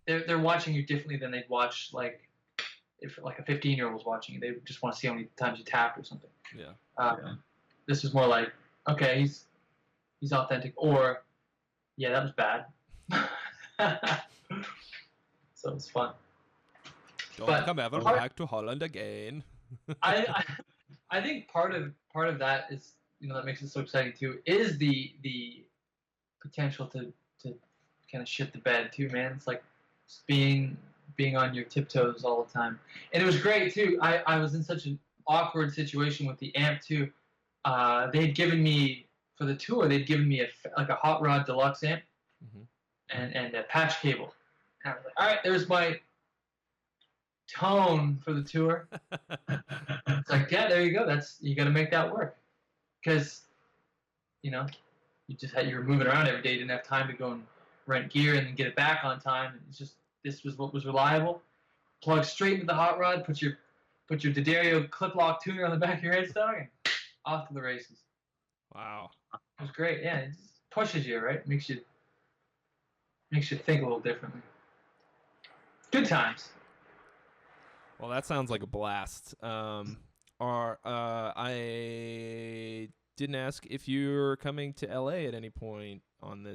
they're watching you differently than they'd watch like if like a 15-year-old was watching you. They just want to see how many times you tapped or something. Yeah. This was more like, okay, he's authentic, or yeah, that was bad. So it's fun. Don't come ever back to Holland again. I think part of that is that makes it so exciting too is the potential to kind of shit the bed too, man. It's like just being on your tiptoes all the time, and it was great too. I was in such an awkward situation with the amp too. They had given me for the tour. They'd given me a Hot Rod Deluxe amp, mm-hmm. and a patch cable. And I was like, all right, there's my tone for the tour. It's like, yeah, there you go. You got to make that work, because you were moving around every day. You didn't have time to go and rent gear and then get it back on time. It's just this was what was reliable. Plug straight into the hot rod. Put your D'Addario clip lock tuner on the back of your headstock, and off to the races. Wow, it was great. Yeah, it just pushes you, right? Makes you think a little differently. Good times. Well, that sounds like a blast. I didn't ask if you're coming to LA at any point on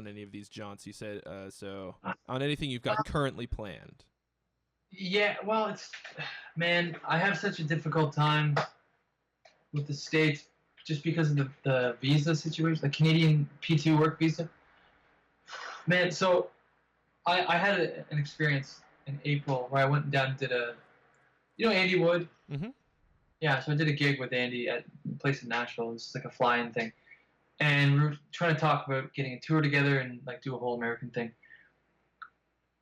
any of these jaunts. You said so on anything you've got currently planned. Yeah, well, I have such a difficult time with the States just because of the visa situation, the Canadian P2 work visa. Man, so I had an experience in April where I went down and did Andy Wood? Mm-hmm. Yeah, so I did a gig with Andy at a place in Nashville. It's like a fly-in thing. And we were trying to talk about getting a tour together and like do a whole American thing.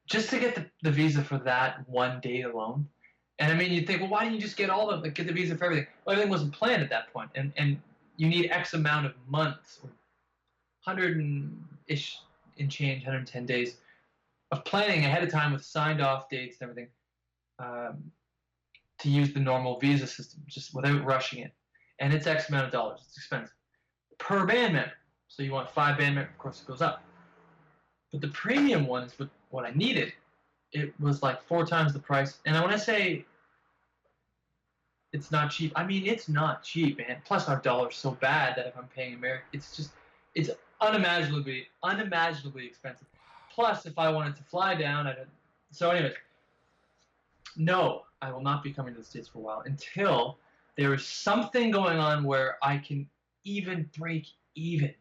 Just to get the visa for that one day alone. And I mean, you'd think, well, why didn't you just get get the visa for everything? Well, everything wasn't planned at that point. And you need X amount of months, or 100-ish and change, 110 days of planning ahead of time with signed off dates and everything to use the normal visa system, just without rushing it. And it's X amount of dollars. It's expensive. Per band member. So you want 5 band members, of course it goes up. But the premium one is what I needed. It was like 4 times the price. And when I say it's not cheap, I mean it's not cheap, man. Plus our dollar's so bad that if I'm paying American, it's unimaginably expensive. Plus, if I wanted to fly down, so anyways, no, I will not be coming to the States for a while until there is something going on where I can even break even.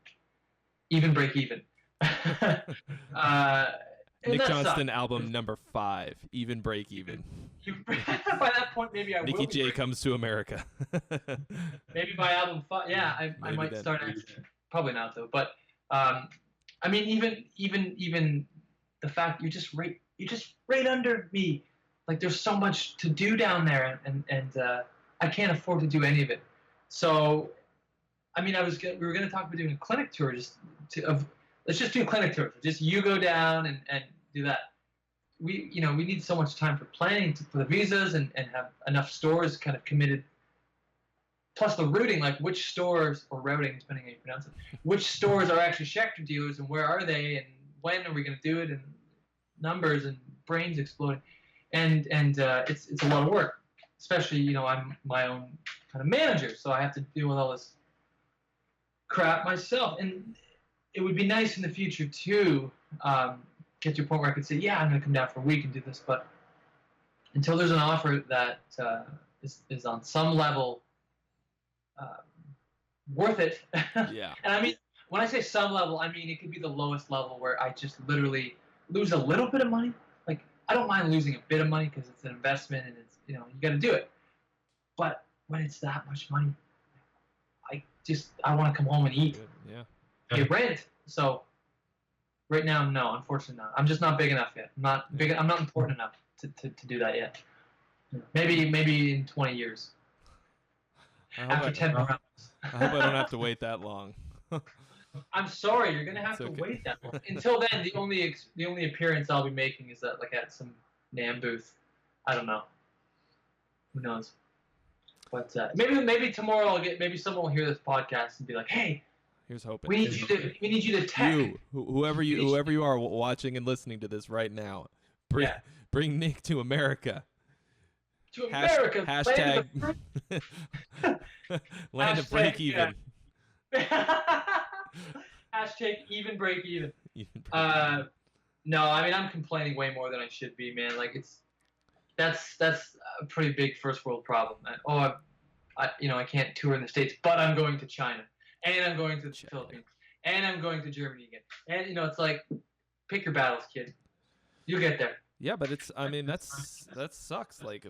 And Nick that Johnston sucks. album number 5, Even Break Even. By that point, maybe I will. Nicky be J breaking. Comes to America. Maybe by album 5, yeah, I Maybe might then. start actually. Probably not though. But I mean, even the fact you're just right under me. Like there's so much to do down there, and I can't afford to do any of it. So, I mean, we were gonna talk about doing a clinic tour, let's just do a clinic tour. Just you go down and do that. We need so much time for planning for the visas and have enough stores kind of committed. Plus the routing, like which stores, or routing, depending on how you pronounce it, which stores are actually Schecter dealers and where are they and when are we going to do it, and numbers and brains exploding. And it's a lot of work, especially, I'm my own kind of manager, so I have to deal with all this crap myself. And it would be nice in the future to get to a point where I could say, yeah, I'm going to come down for a week and do this, but until there's an offer that is on some level worth it. Yeah. And I mean, when I say some level, I mean it could be the lowest level where I just literally lose a little bit of money. Like, I don't mind losing a bit of money because it's an investment and it's, you got to do it. But when it's that much money, I want to come home and eat. Yeah. Pay rent. So right now, no, unfortunately not. I'm just not big enough yet. I'm not important enough to do that yet. Maybe in 20 years. After 10 rounds. I hope I don't have to wait that long. I'm sorry, you're gonna have to wait that long. Until then, the only appearance I'll be making is at some NAMM booth. I don't know. Who knows? But maybe tomorrow maybe someone will hear this podcast and be like, "Hey, here's hoping. We need you to tech." Whoever you are watching and listening to this right now, bring Nick to America. To America. Hashtag land of break even. Hashtag even break even. No, I mean, I'm complaining way more than I should be, man. Like, that's a pretty big first world problem. I can't tour in the States, but I'm going to China, and I'm going to the Philippines, and I'm going to Germany again. And it's like, pick your battles, kid. You'll get there. Yeah, but that sucks. Like,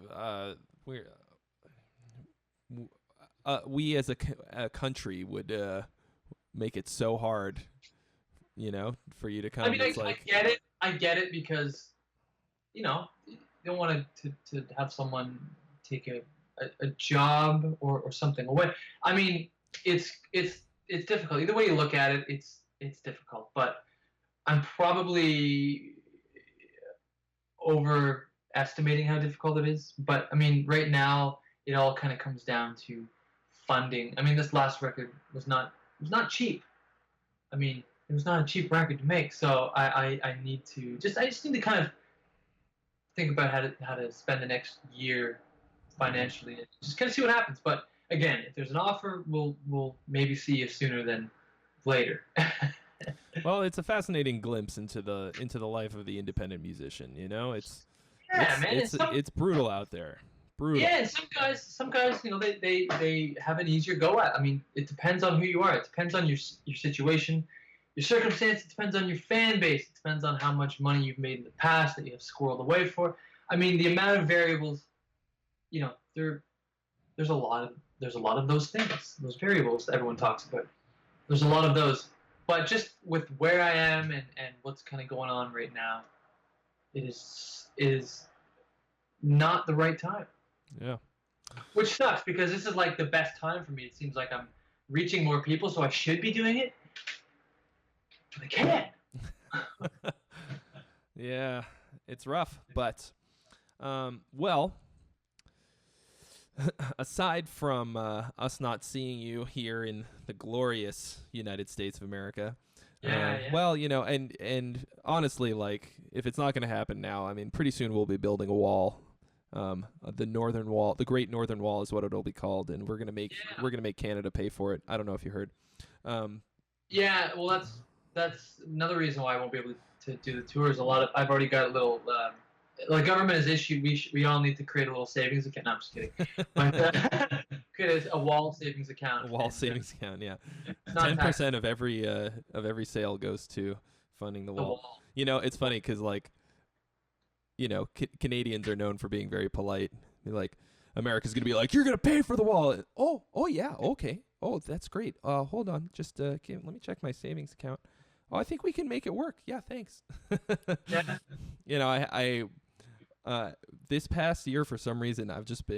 we as a country would make it so hard, for you to come. I mean, I get it because, you don't want to have someone take a job or something away. I mean, it's difficult. Either way you look at it, it's difficult. But I'm probably overestimating how difficult it is. But I mean, right now it all kind of comes down to funding. I mean, this last record was not cheap. I mean, it was not a cheap record to make. So I just need to kind of think about how to spend the next year financially and just kind of see what happens. But again, if there's an offer, we'll maybe see you sooner than later. Well, it's a fascinating glimpse into the life of the independent musician. It's brutal out there. Brutal. Yeah, and some guys, they have an easier go at. I mean, it depends on who you are. It depends on your situation, your circumstance. It depends on your fan base. It depends on how much money you've made in the past that you have squirreled away for. I mean, the amount of variables. There's a lot of those things, those variables that everyone talks about. There's a lot of those. But just with where I am and what's kind of going on right now, it is not the right time. Yeah. Which sucks because this is like the best time for me. It seems like I'm reaching more people, so I should be doing it. But I can't. Yeah, it's rough, but well, aside from us not seeing you here in the glorious United States of America, well, and honestly, like, if it's not going to happen now, I mean, pretty soon we'll be building a wall. The Northern Wall, the Great Northern Wall is what it'll be called, and we're gonna make Canada pay for it. I don't know if you heard. Yeah, well, that's another reason why I won't be able to do the tours. I've already got a little. The government has issued. We all need to create a little savings account. No, I'm just kidding. But, create a wall savings account. A wall savings account, yeah. 10% of every sale goes to funding the wall. It's funny because like, Canadians are known for being very polite. They're like, America's gonna be like, you're gonna pay for the wall. Oh yeah, okay. Oh, that's great. Hold on, just let me check my savings account. Oh, I think we can make it work. Yeah, thanks. Yeah. I this past year for some reason I've just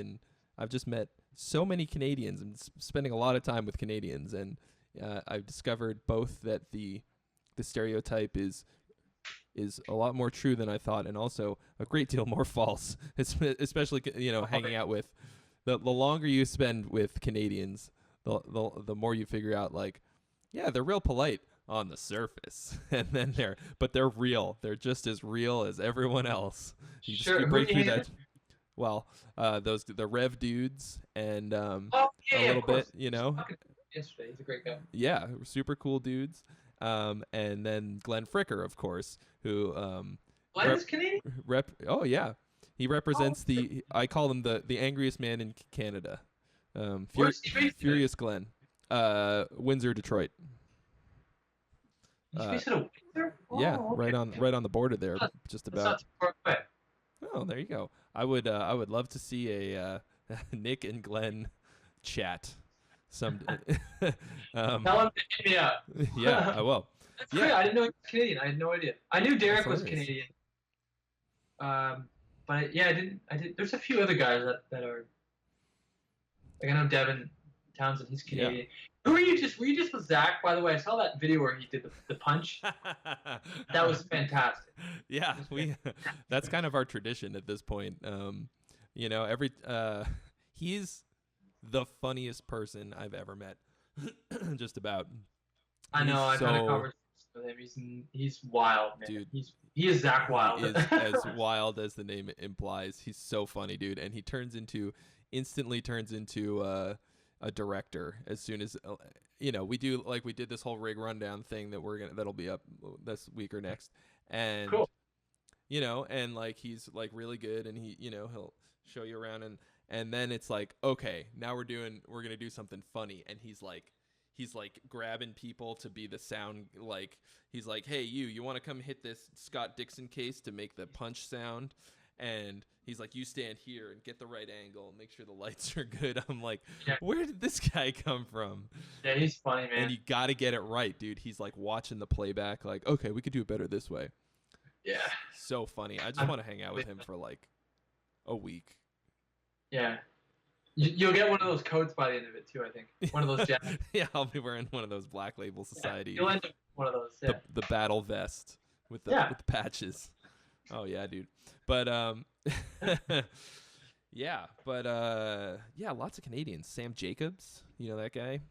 met so many Canadians and spending a lot of time with Canadians, and I've discovered both that the stereotype is a lot more true than I thought, and also a great deal more false. Especially hanging out with the longer you spend with Canadians, the more you figure out like, yeah, they're real polite on the surface, and then they're real. They're just as real as everyone else. You break through that. Well, the Rev dudes and a little bit, Yesterday, he's a great guy. Yeah, super cool dudes. And then Glenn Fricker, of course, who Glenn is Canadian? Oh yeah, he represents I call him the angriest man in Canada. Furious Glenn, Windsor, Detroit. Did you say Windsor? Yeah, okay. right on the border there, just about. That's not too far away. Oh, there you go. I would love to see a Nick and Glenn chat. Tell him to hit me up. Yeah, I will. That's great. I didn't know he was Canadian. I had no idea. I knew Derek was Canadian. But yeah, I didn't. There's a few other guys that are. Like I know Devin Townsend. He's Canadian. Yeah. Who were you just? Were you just with Zach? By the way, I saw that video where he did the punch. That was fantastic. Yeah, that's kind of our tradition at this point. He's the funniest person I've ever met. Just about. I know. I've had a conversation with him. He's wild, man. Dude, he is Zach Wild. He is as wild as the name implies. He's so funny, dude, and he instantly turns into a director as soon as we did this whole rig rundown thing that'll be up this week or next, and cool. And like he's like really good, and he'll show you around, and then it's like, okay, now we're gonna do something funny, and he's like grabbing people to be the sound, like he's like, hey, you want to come hit this Scott Dixon case to make the punch sound, and he's like, you stand here and get the right angle and make sure the lights are good. I'm like, where did this guy come from? Yeah, he's funny, man. And you got to get it right, dude. He's like watching the playback, like, okay, we could do it better this way. Yeah. So funny. I just want to hang out with him for like a week. Yeah. You'll get one of those coats by the end of it too, I think. One of those jackets. Yeah, I'll be wearing one of those Black Label Society. Yeah, you'll end up with one of those. Yeah. The battle vest with the patches. Oh yeah, dude. But lots of Canadians. Sam Jacobs, that guy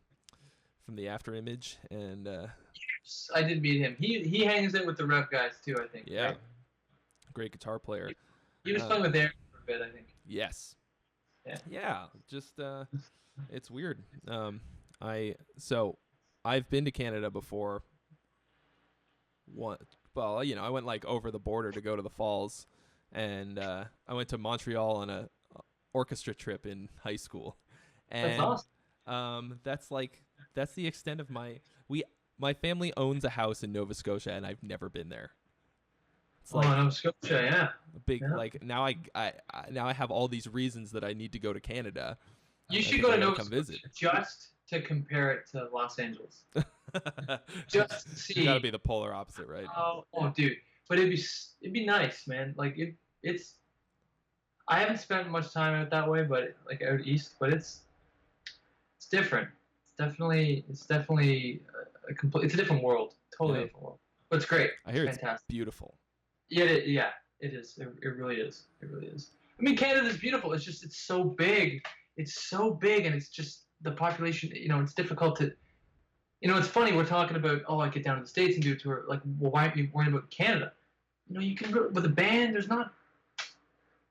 from the After Image, and yes, I did meet him. He hangs out with the Rev guys too, I think. Yeah. Right? Great guitar player. He was playing with Aaron for a bit, I think. Yes. Yeah. Just it's weird. I've been to Canada before. I went like over the border to go to the falls, and I went to Montreal on a orchestra trip in high school. And that's awesome. That's the extent of my family owns a house in Nova Scotia, and I've never been there. It's Nova Scotia, yeah. Now I have all these reasons that I need to go to Canada. You should go to Nova Scotia just to compare it to Los Angeles. Just to see. You gotta be the polar opposite, right? Oh, dude. But it'd be nice, man. Like it's. I haven't spent much time out that way, but like out east. But it's different. It's definitely it's a different world. Totally different world. But it's great. I hear fantastic. It's beautiful. Yeah, it is. It really is. It really is. I mean, Canada's beautiful. It's just it's so big. It's so big, and it's just the population. It's difficult to. It's funny we're talking about. Oh, I get down to the States and do a tour. Like, well, why aren't you worrying about Canada? You can go with a band. There's not.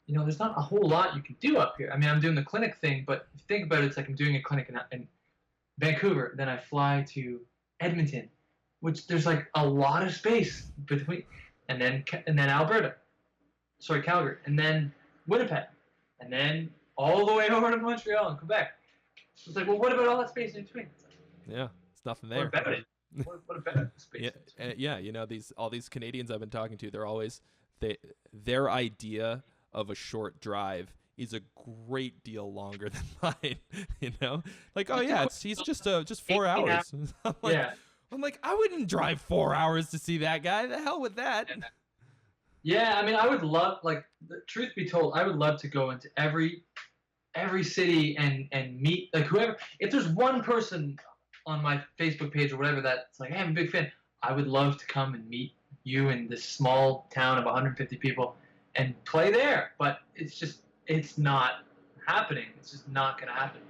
There's not a whole lot you can do up here. I mean, I'm doing the clinic thing, but if you think about it, it's like I'm doing a clinic in Vancouver. Then I fly to Edmonton, which there's like a lot of space between. And then Alberta, Calgary, and then Winnipeg, and then all the way over to Montreal and Quebec. It's like, well, what about all that space in between? Yeah, it's nothing there. What about it? What a better space. Yeah, you know, all these Canadians I've been talking to, they're always their idea of a short drive is a great deal longer than mine. You know, like, oh yeah, he's just 4 hours. I'm like, I wouldn't drive 4 hours to see that guy. The hell with that. Yeah, I mean, I would love, like, the truth be told, I would love to go into every city and meet, like, whoever. If there's one person on my Facebook page or whatever that's like, hey, I'm a big fan, I would love to come and meet you in this small town of 150 people and play there. But it's not happening. It's just not going to happen.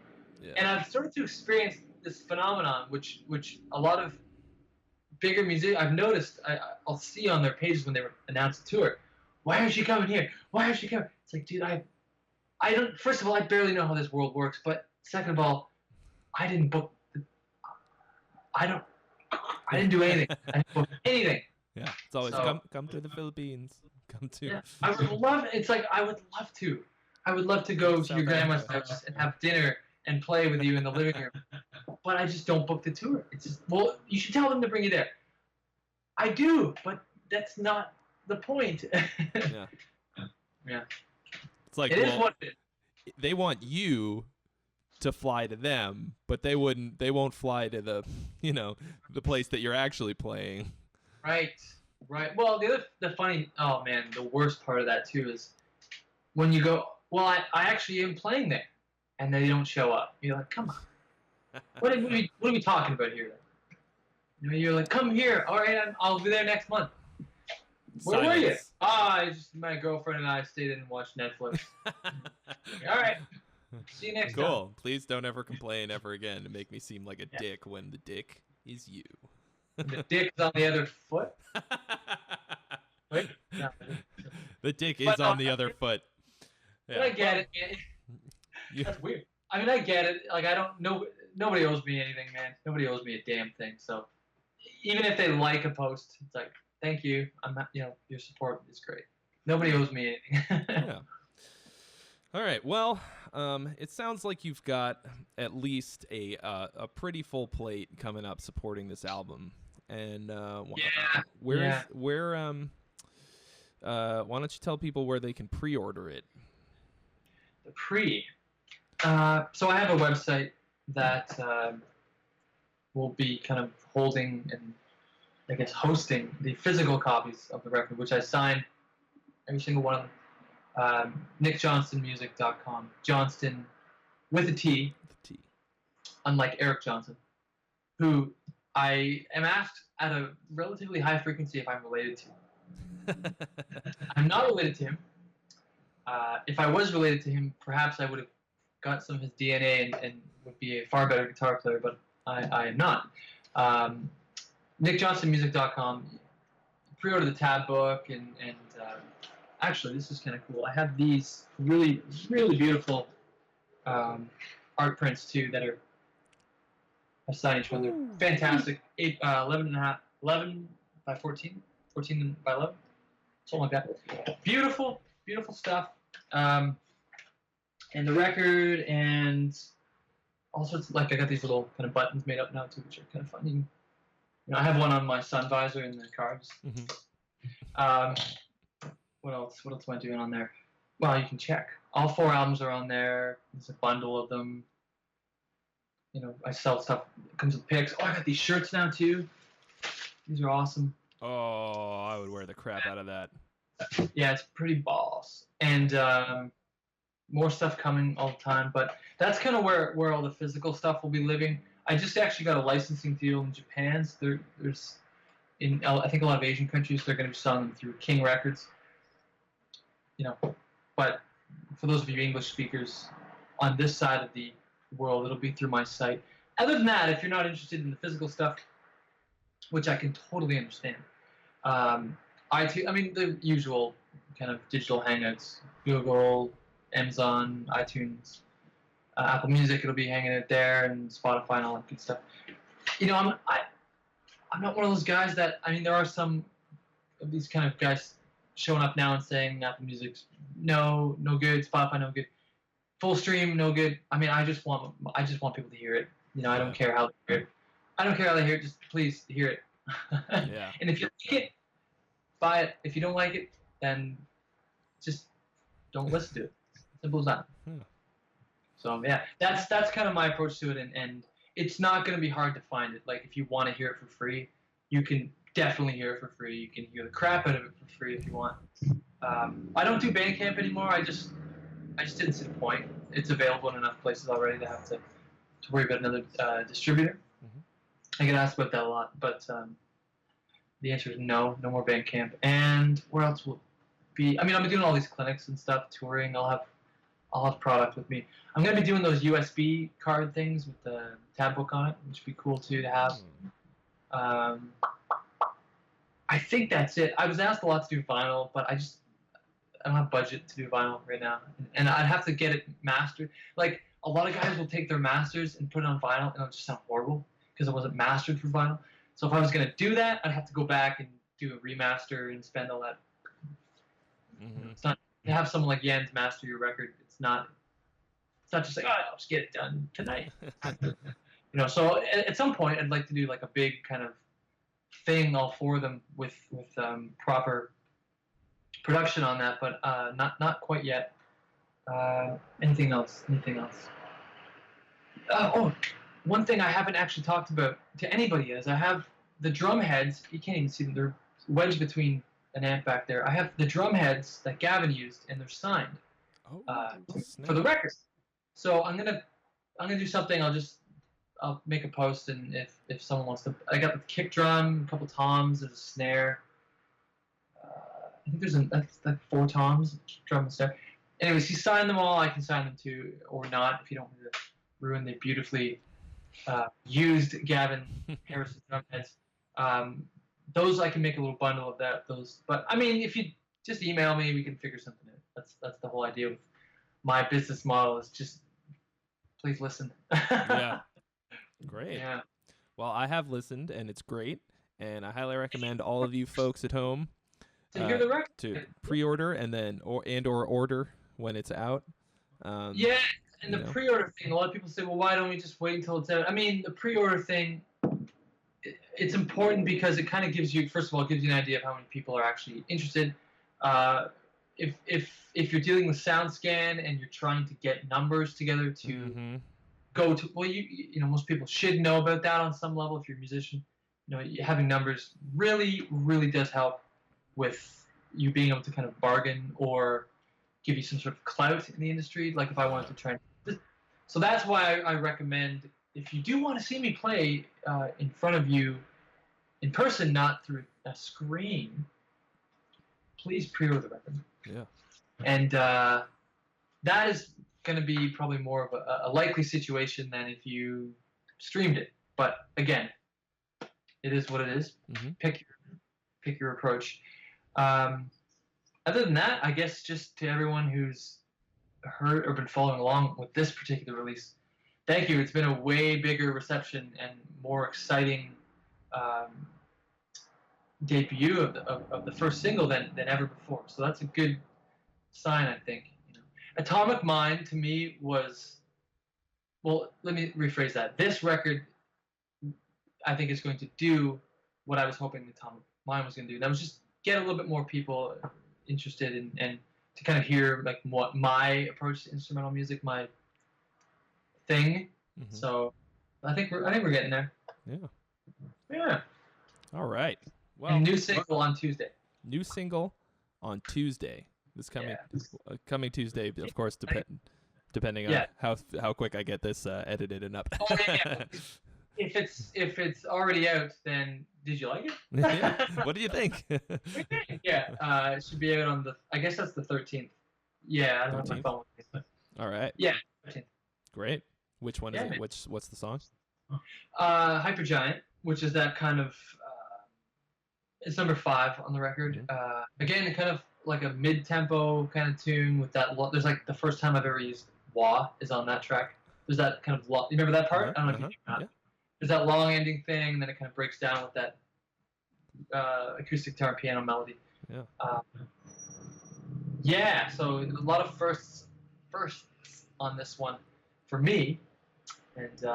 Yeah. And I've started to experience this phenomenon, which a lot of bigger music, I've noticed, I'll see on their pages when they announce a tour, why aren't you coming here? Why aren't you coming? It's like, dude, I don't, first of all, I barely know how this world works, but second of all, I didn't book, I didn't do anything. I didn't book anything. Yeah, it's always come to the Philippines. Come to. Yeah, I would love, it's like, I would love to. I would love to go to your grandma's house and have dinner and play with you in the living room. But I just don't book the tour. It's just, well, you should tell them to bring you there. I do, but that's not the point. Yeah. Yeah. It's like, it is what it is. They want you to fly to them, but they won't fly to the, you know, the place that you're actually playing. Right. Well, the worst part of that too is when you go, well, I actually am playing there, and they don't show up. You're like, come on. What are we talking about here? You know, you're like, come here. All right, I'll be there next month. Where were you? My girlfriend and I stayed in and watched Netflix. All right. See you next time. Cool. Please don't ever complain ever again and make me seem like a dick when the dick is you. The dick is on the other foot? Wait. No. The dick is on the other foot. Yeah. But I get it, man. That's weird. I mean, I get it. Like, nobody owes me anything, man. Nobody owes me a damn thing. So even if they like a post, it's like, thank you. I'm not, your support is great. Nobody owes me anything. Yeah. All right. Well, it sounds like you've got at least a pretty full plate coming up supporting this album. And why don't you tell people where they can pre-order it? So I have a website that will be kind of holding and, I guess, hosting the physical copies of the record, which I sign every single one of them. NickJohnstonmusic.com. Johnston with a T. Unlike Eric Johnson, who I am asked at a relatively high frequency if I'm related to. I'm not related to him. If I was related to him, perhaps I would have got some of his DNA and would be a far better guitar player, but I am not. NickJohnstonmusic.com. Pre-order the tab book, and actually, this is kind of cool. I have these really, really beautiful art prints, too, that are I signed each one. They're fantastic. 11 by 14, 14 by 11, something like that. Beautiful, beautiful stuff. And the record and all sorts of, like, I got these little kind of buttons made up now too, which are kind of fun. You know, I have one on my sun visor in the carbs. Mm-hmm. What else? What else am I doing on there? Well, you can check. All 4 albums are on there. There's a bundle of them. You know, I sell stuff. It comes with pics. Oh, I got these shirts now too. These are awesome. Oh, I would wear the crap out of that. Yeah, it's pretty boss. And more stuff coming all the time. But that's kind of where all the physical stuff will be living. I just actually got a licensing deal in Japan. So there's in I think a lot of Asian countries they're going to be selling them through King Records. You know, but for those of you English speakers on this side of the world, it'll be through my site. Other than that, if you're not interested in the physical stuff, which I can totally understand, iTunes, I mean the usual kind of digital hangouts, Google, Amazon, iTunes, Apple Music, it'll be hanging out there, and Spotify and all that good stuff. You know, I'm not one of those guys that, I mean, there are some of these kind of guys showing up now and saying Apple Music's no good, Spotify no good, full stream no good. I mean, I just want people to hear it. You know, I don't care how they hear it. I don't care how they hear it. Just please hear it. Yeah. And if you like it, buy it. If you don't like it, then just don't listen to it. Simple as that. So yeah, that's kind of my approach to it, and it's not going to be hard to find it. Like if you want to hear it for free, you can definitely hear it for free. You can hear the crap out of it for free if you want. I don't do Bandcamp anymore. I just didn't see the point. It's available in enough places already to have to worry about another distributor. I get asked about that a lot, but the answer is no more Bandcamp. And where else will it be? I mean, I'm doing all these clinics and stuff, touring. I'll have product with me. I'm gonna be doing those USB card things with the tab book on it, which would be cool too to have. I think that's it. I was asked a lot to do vinyl, but I don't have budget to do vinyl right now, and I'd have to get it mastered. Like a lot of guys will take their masters and put it on vinyl, and it'll just sound horrible because it wasn't mastered for vinyl. So if I was gonna do that, I'd have to go back and do a remaster and spend all that. It's not to have someone like Jens master your record. It's not just like, oh, I'll just get it done tonight. So at some point I'd like to do like a big kind of thing, all four of them with proper production on that, but not quite yet. Anything else? One thing I haven't actually talked about to anybody is I have the drum heads. You can't even see them. They're wedged between an amp back there. I have the drum heads that Gavin used, and they're signed for the record. So I'm gonna do something. I'll make a post, and if someone wants to, I got the kick drum, a couple toms, there's a snare. I think there's like 4 toms, drum and snare. Anyways, he signed them all. I can sign them too, or not, if you don't want to ruin the beautifully used Gavin Harrison drum heads. Those I can make a little bundle of those. But I mean, if you just email me, we can figure something out. That's the whole idea of my business model, is just please listen. Yeah. Great. Yeah. Well, I have listened, and it's great, and I highly recommend all of you folks at home to pre-order and order when it's out. Yeah, and the pre-order thing, a lot of people say, well, why don't we just wait until it's out? I mean, the pre-order thing, it's important because it kind of gives you, first of all, it gives you an idea of how many people are actually interested. If you're dealing with SoundScan and you're trying to get numbers together to go to, well, most people should know about that on some level. If you're a musician, having numbers really, really does help with you being able to kind of bargain or give you some sort of clout in the industry. Like if I wanted to try, so that's why I recommend, if you do want to see me play in front of you in person, not through a screen, please pre-order the record. Yeah. And that is going to be probably more of a likely situation than if you streamed it. But again, it is what it is. Pick your approach. Other than that, I guess just to everyone who's heard or been following along with this particular release, thank you. It's been a way bigger reception and more exciting debut of the first single than ever before. So that's a good sign, I think. Atomic Mind to me was, well, let me rephrase that. This record, I think, is going to do what I was hoping Atomic Mind was going to do. That was just get a little bit more people interested in, and to kind of hear like what my approach to instrumental music, my thing. So I think we're getting there. Yeah. All right. Well, and new single on Tuesday. This coming Tuesday, of course, depending on how quick I get this edited and up. Oh, yeah. If it's already out, then did you like it? Yeah. What do you think? Yeah, it should be out on I guess that's the 13th. Yeah, I don't have my phone with me. All right. Yeah, 13th. Great. Which one is it? What's the song? Hypergiant, which is that kind of it's number 5 on the record. Again, kind of like a mid-tempo kind of tune with that. There's like the first time I've ever used wah is on that track. There's that kind of you remember that part? I don't know if you do or not. Yeah. There's that long ending thing, and then it kind of breaks down with that acoustic guitar and piano melody. Yeah. So a lot of firsts on this one for me, and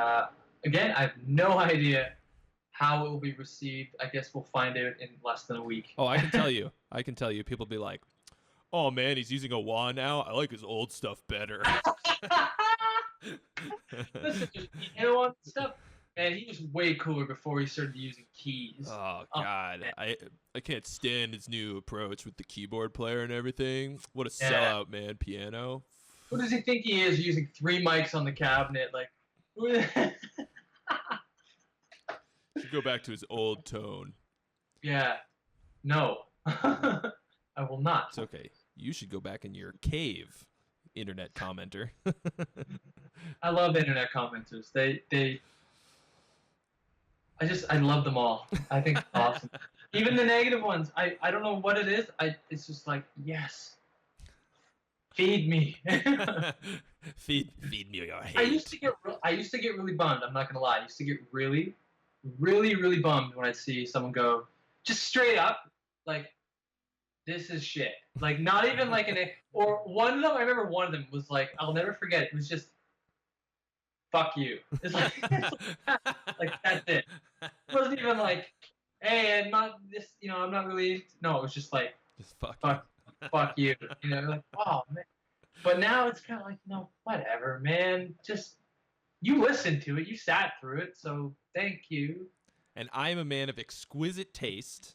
again, I have no idea how it will be received, I guess we'll find out in less than a week. Oh, I can tell you. I can tell you. People be like, "Oh man, he's using a wah now. I like his old stuff better." Listen, just piano on stuff, and he was way cooler before he started using keys. Oh God, I can't stand his new approach with the keyboard player and everything. What a sellout, man! Piano. Who does he think he is, using 3 mics on the cabinet? Like, Should go back to his old tone. yeah, no, I will not. It's okay. You should go back in your cave, internet commenter. I love internet commenters. I love them all. I think it's awesome. Even the negative ones. I don't know what it is. It's just like, yes. Feed me. feed me your hate. I used to get really bummed. I'm not gonna lie. I used to get really, really, really bummed when I'd see someone go, just straight up, like, this is shit. Like, not even like or one of them. I remember one of them was like, I'll never forget it. It was just, fuck you. It's like, like that's it. It wasn't even like, hey, I'm not this. I'm not really. No, it was just like, just fuck you. Like, oh man. But now it's kind of like, no, whatever, man. Just you listened to it, you sat through it, so thank you. And I am a man of exquisite taste,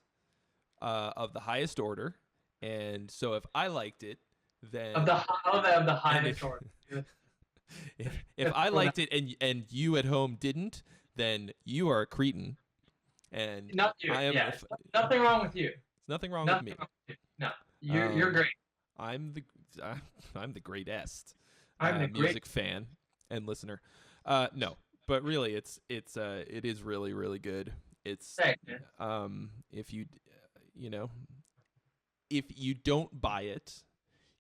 of the highest order, and so if I liked it, then of the highest order. If I liked it and you at home didn't, then you are a cretin. And not you. Nothing wrong with you. There's nothing wrong with me. No, you're great. I'm the greatest great music fan and listener. No, but really, it is really, really good. It's if you don't buy it,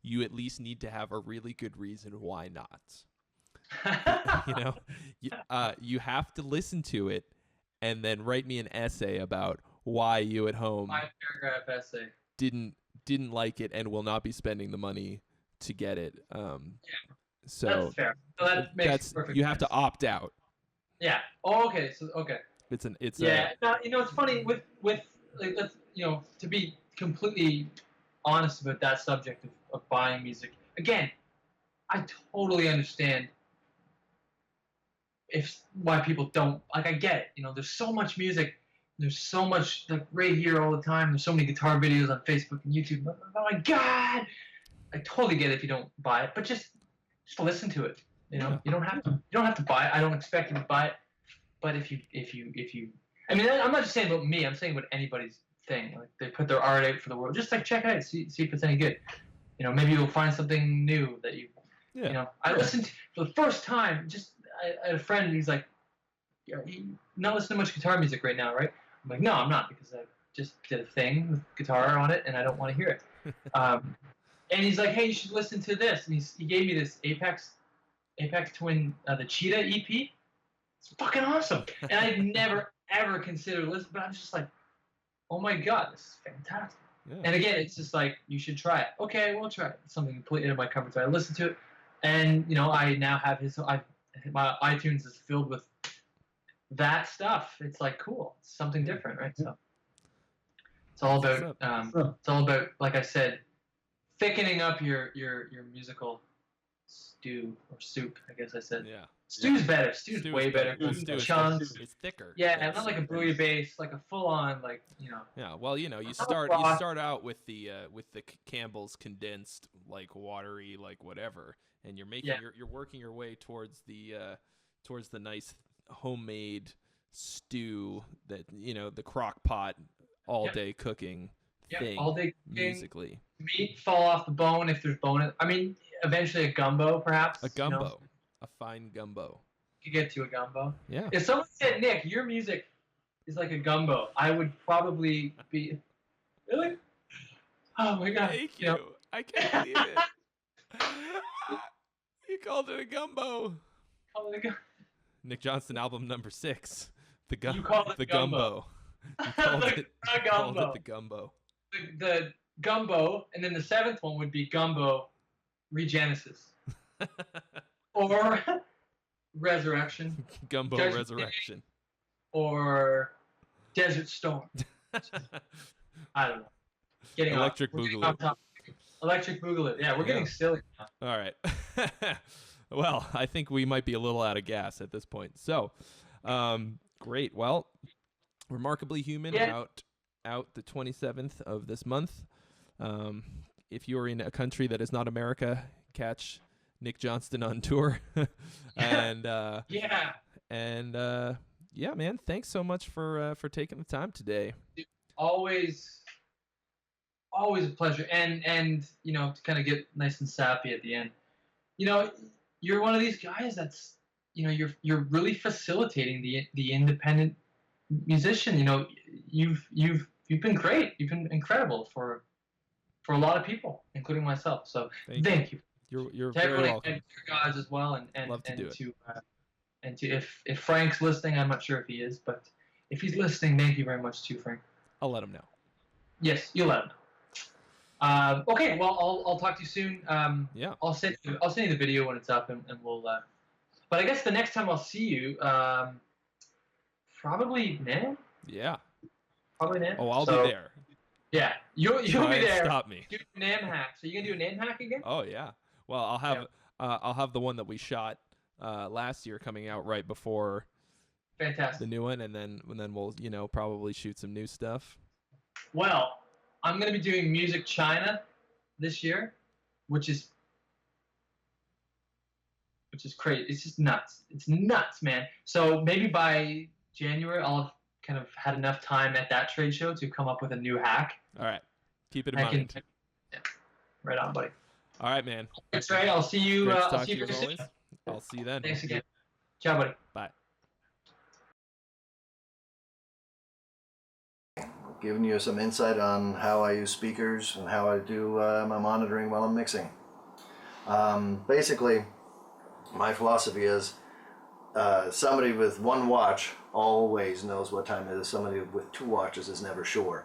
you at least need to have a really good reason why not. You have to listen to it and then write me an essay about why you at home 5-paragraph essay didn't like it and will not be spending the money to get it. So that's fair. So that makes perfect you have sense. to opt out. Yeah. Oh, okay. So okay. It's Now, it's funny with like, let's to be completely honest about that subject of buying music. Again, I totally understand why people don't like. I get it. There's so much music. There's so much like right here all the time. There's so many guitar videos on Facebook and YouTube. Oh my God! I totally get it if you don't buy it, but just listen to it. You don't have to buy it. I don't expect you to buy it, but if you, I mean, I'm not just saying about me. I'm saying about anybody's thing. Like they put their art out for the world. Just like check it out, see if it's any good. Maybe you'll find something new that you. Yeah. I listened to, for the first time. I had a friend who's like, "You're not listening to much guitar music right now, right?" I'm like, "No, I'm not, because I just did a thing with guitar on it, and I don't want to hear it." And he's like, "Hey, you should listen to this." And he gave me this Apex Twin, the Cheetah EP. It's fucking awesome. And I'd never ever considered listening, but I was just like, "Oh my God, this is fantastic." Yeah. And again, it's just like, you should try it. Okay, we'll try it. It's something completely out of my comfort zone. I listened to it, and I now have my iTunes is filled with that stuff. It's like cool. It's something different, right? So it's all about like I said, thickening up your musical stew or soup. I guess I said. Yeah. Stew's better. Stew's way better. Chunks. It's thicker. Yeah, not like a bouillabaisse, like a full-on, like. Yeah, well, you start out with the Campbell's condensed, like watery, like whatever, and you're making you're working your way towards the nice homemade stew that the crock pot all day cooking thing. All day cooking, musically. Meat fall off the bone if there's bone. I mean, eventually a gumbo, perhaps. A gumbo. A fine gumbo. You get to a gumbo. Yeah. If someone said, "Nick, your music is like a gumbo," I would probably be. Really? Oh my God. Thank you. I can't believe it. You called it a gumbo. Called it a gumbo. Nick Johnston album number 6. You called it the gumbo. You called it the gumbo. The gumbo, and then the 7th one would be gumbo regenesis. Or resurrection. Gumbo resurrection. Or Desert Storm. I don't know. Getting Electric Boogaloo. Electric Boogaloo. Yeah, we're getting silly now. All right. Well, I think we might be a little out of gas at this point. So, great. Well, Remarkably Human out the 27th of this month. If you're in a country that is not America, catch Nick Johnston on tour. And yeah, man, thanks so much for taking the time today. Always a pleasure. And you know, to kind of get nice and sappy at the end. You know, you're one of these guys that's, you know, you're really facilitating the independent musician. You know, you've been great. You've been incredible for a lot of people, including myself. So thank you. You're to very everybody, welcome. and to your guys as well, and Love to do and to if Frank's listening, I'm not sure if he is, but if he's listening, thank you very much too, Frank. I'll let him know. Yes, you'll let him know. Okay, well, I'll talk to you soon. Yeah. I'll send you the video when it's up, and we'll. But I guess the next time I'll see you, probably NAMM. Yeah. Probably NAMM. Oh, I'll be there. Yeah, you'll be there. Stop me. Do a NAMM hack. So you gonna do a NAMM hack again? Oh yeah. Well, I'll have the one that we shot last year coming out right before. Fantastic. The new one, and then we'll probably shoot some new stuff. Well, I'm gonna be doing Music China this year, which is crazy. It's just nuts. It's nuts, man. So maybe by January, I'll have kind of had enough time at that trade show to come up with a new hack. All right. Keep it in mind. Yeah. Right on, buddy. All right, man. Thanks, Trey. I'll see you. I'll see you as always. I'll see you then. Thanks again. Ciao, buddy. Bye. Giving you some insight on how I use speakers and how I do my monitoring while I'm mixing. Basically, my philosophy is somebody with one watch always knows what time it is. Somebody with two watches is never sure.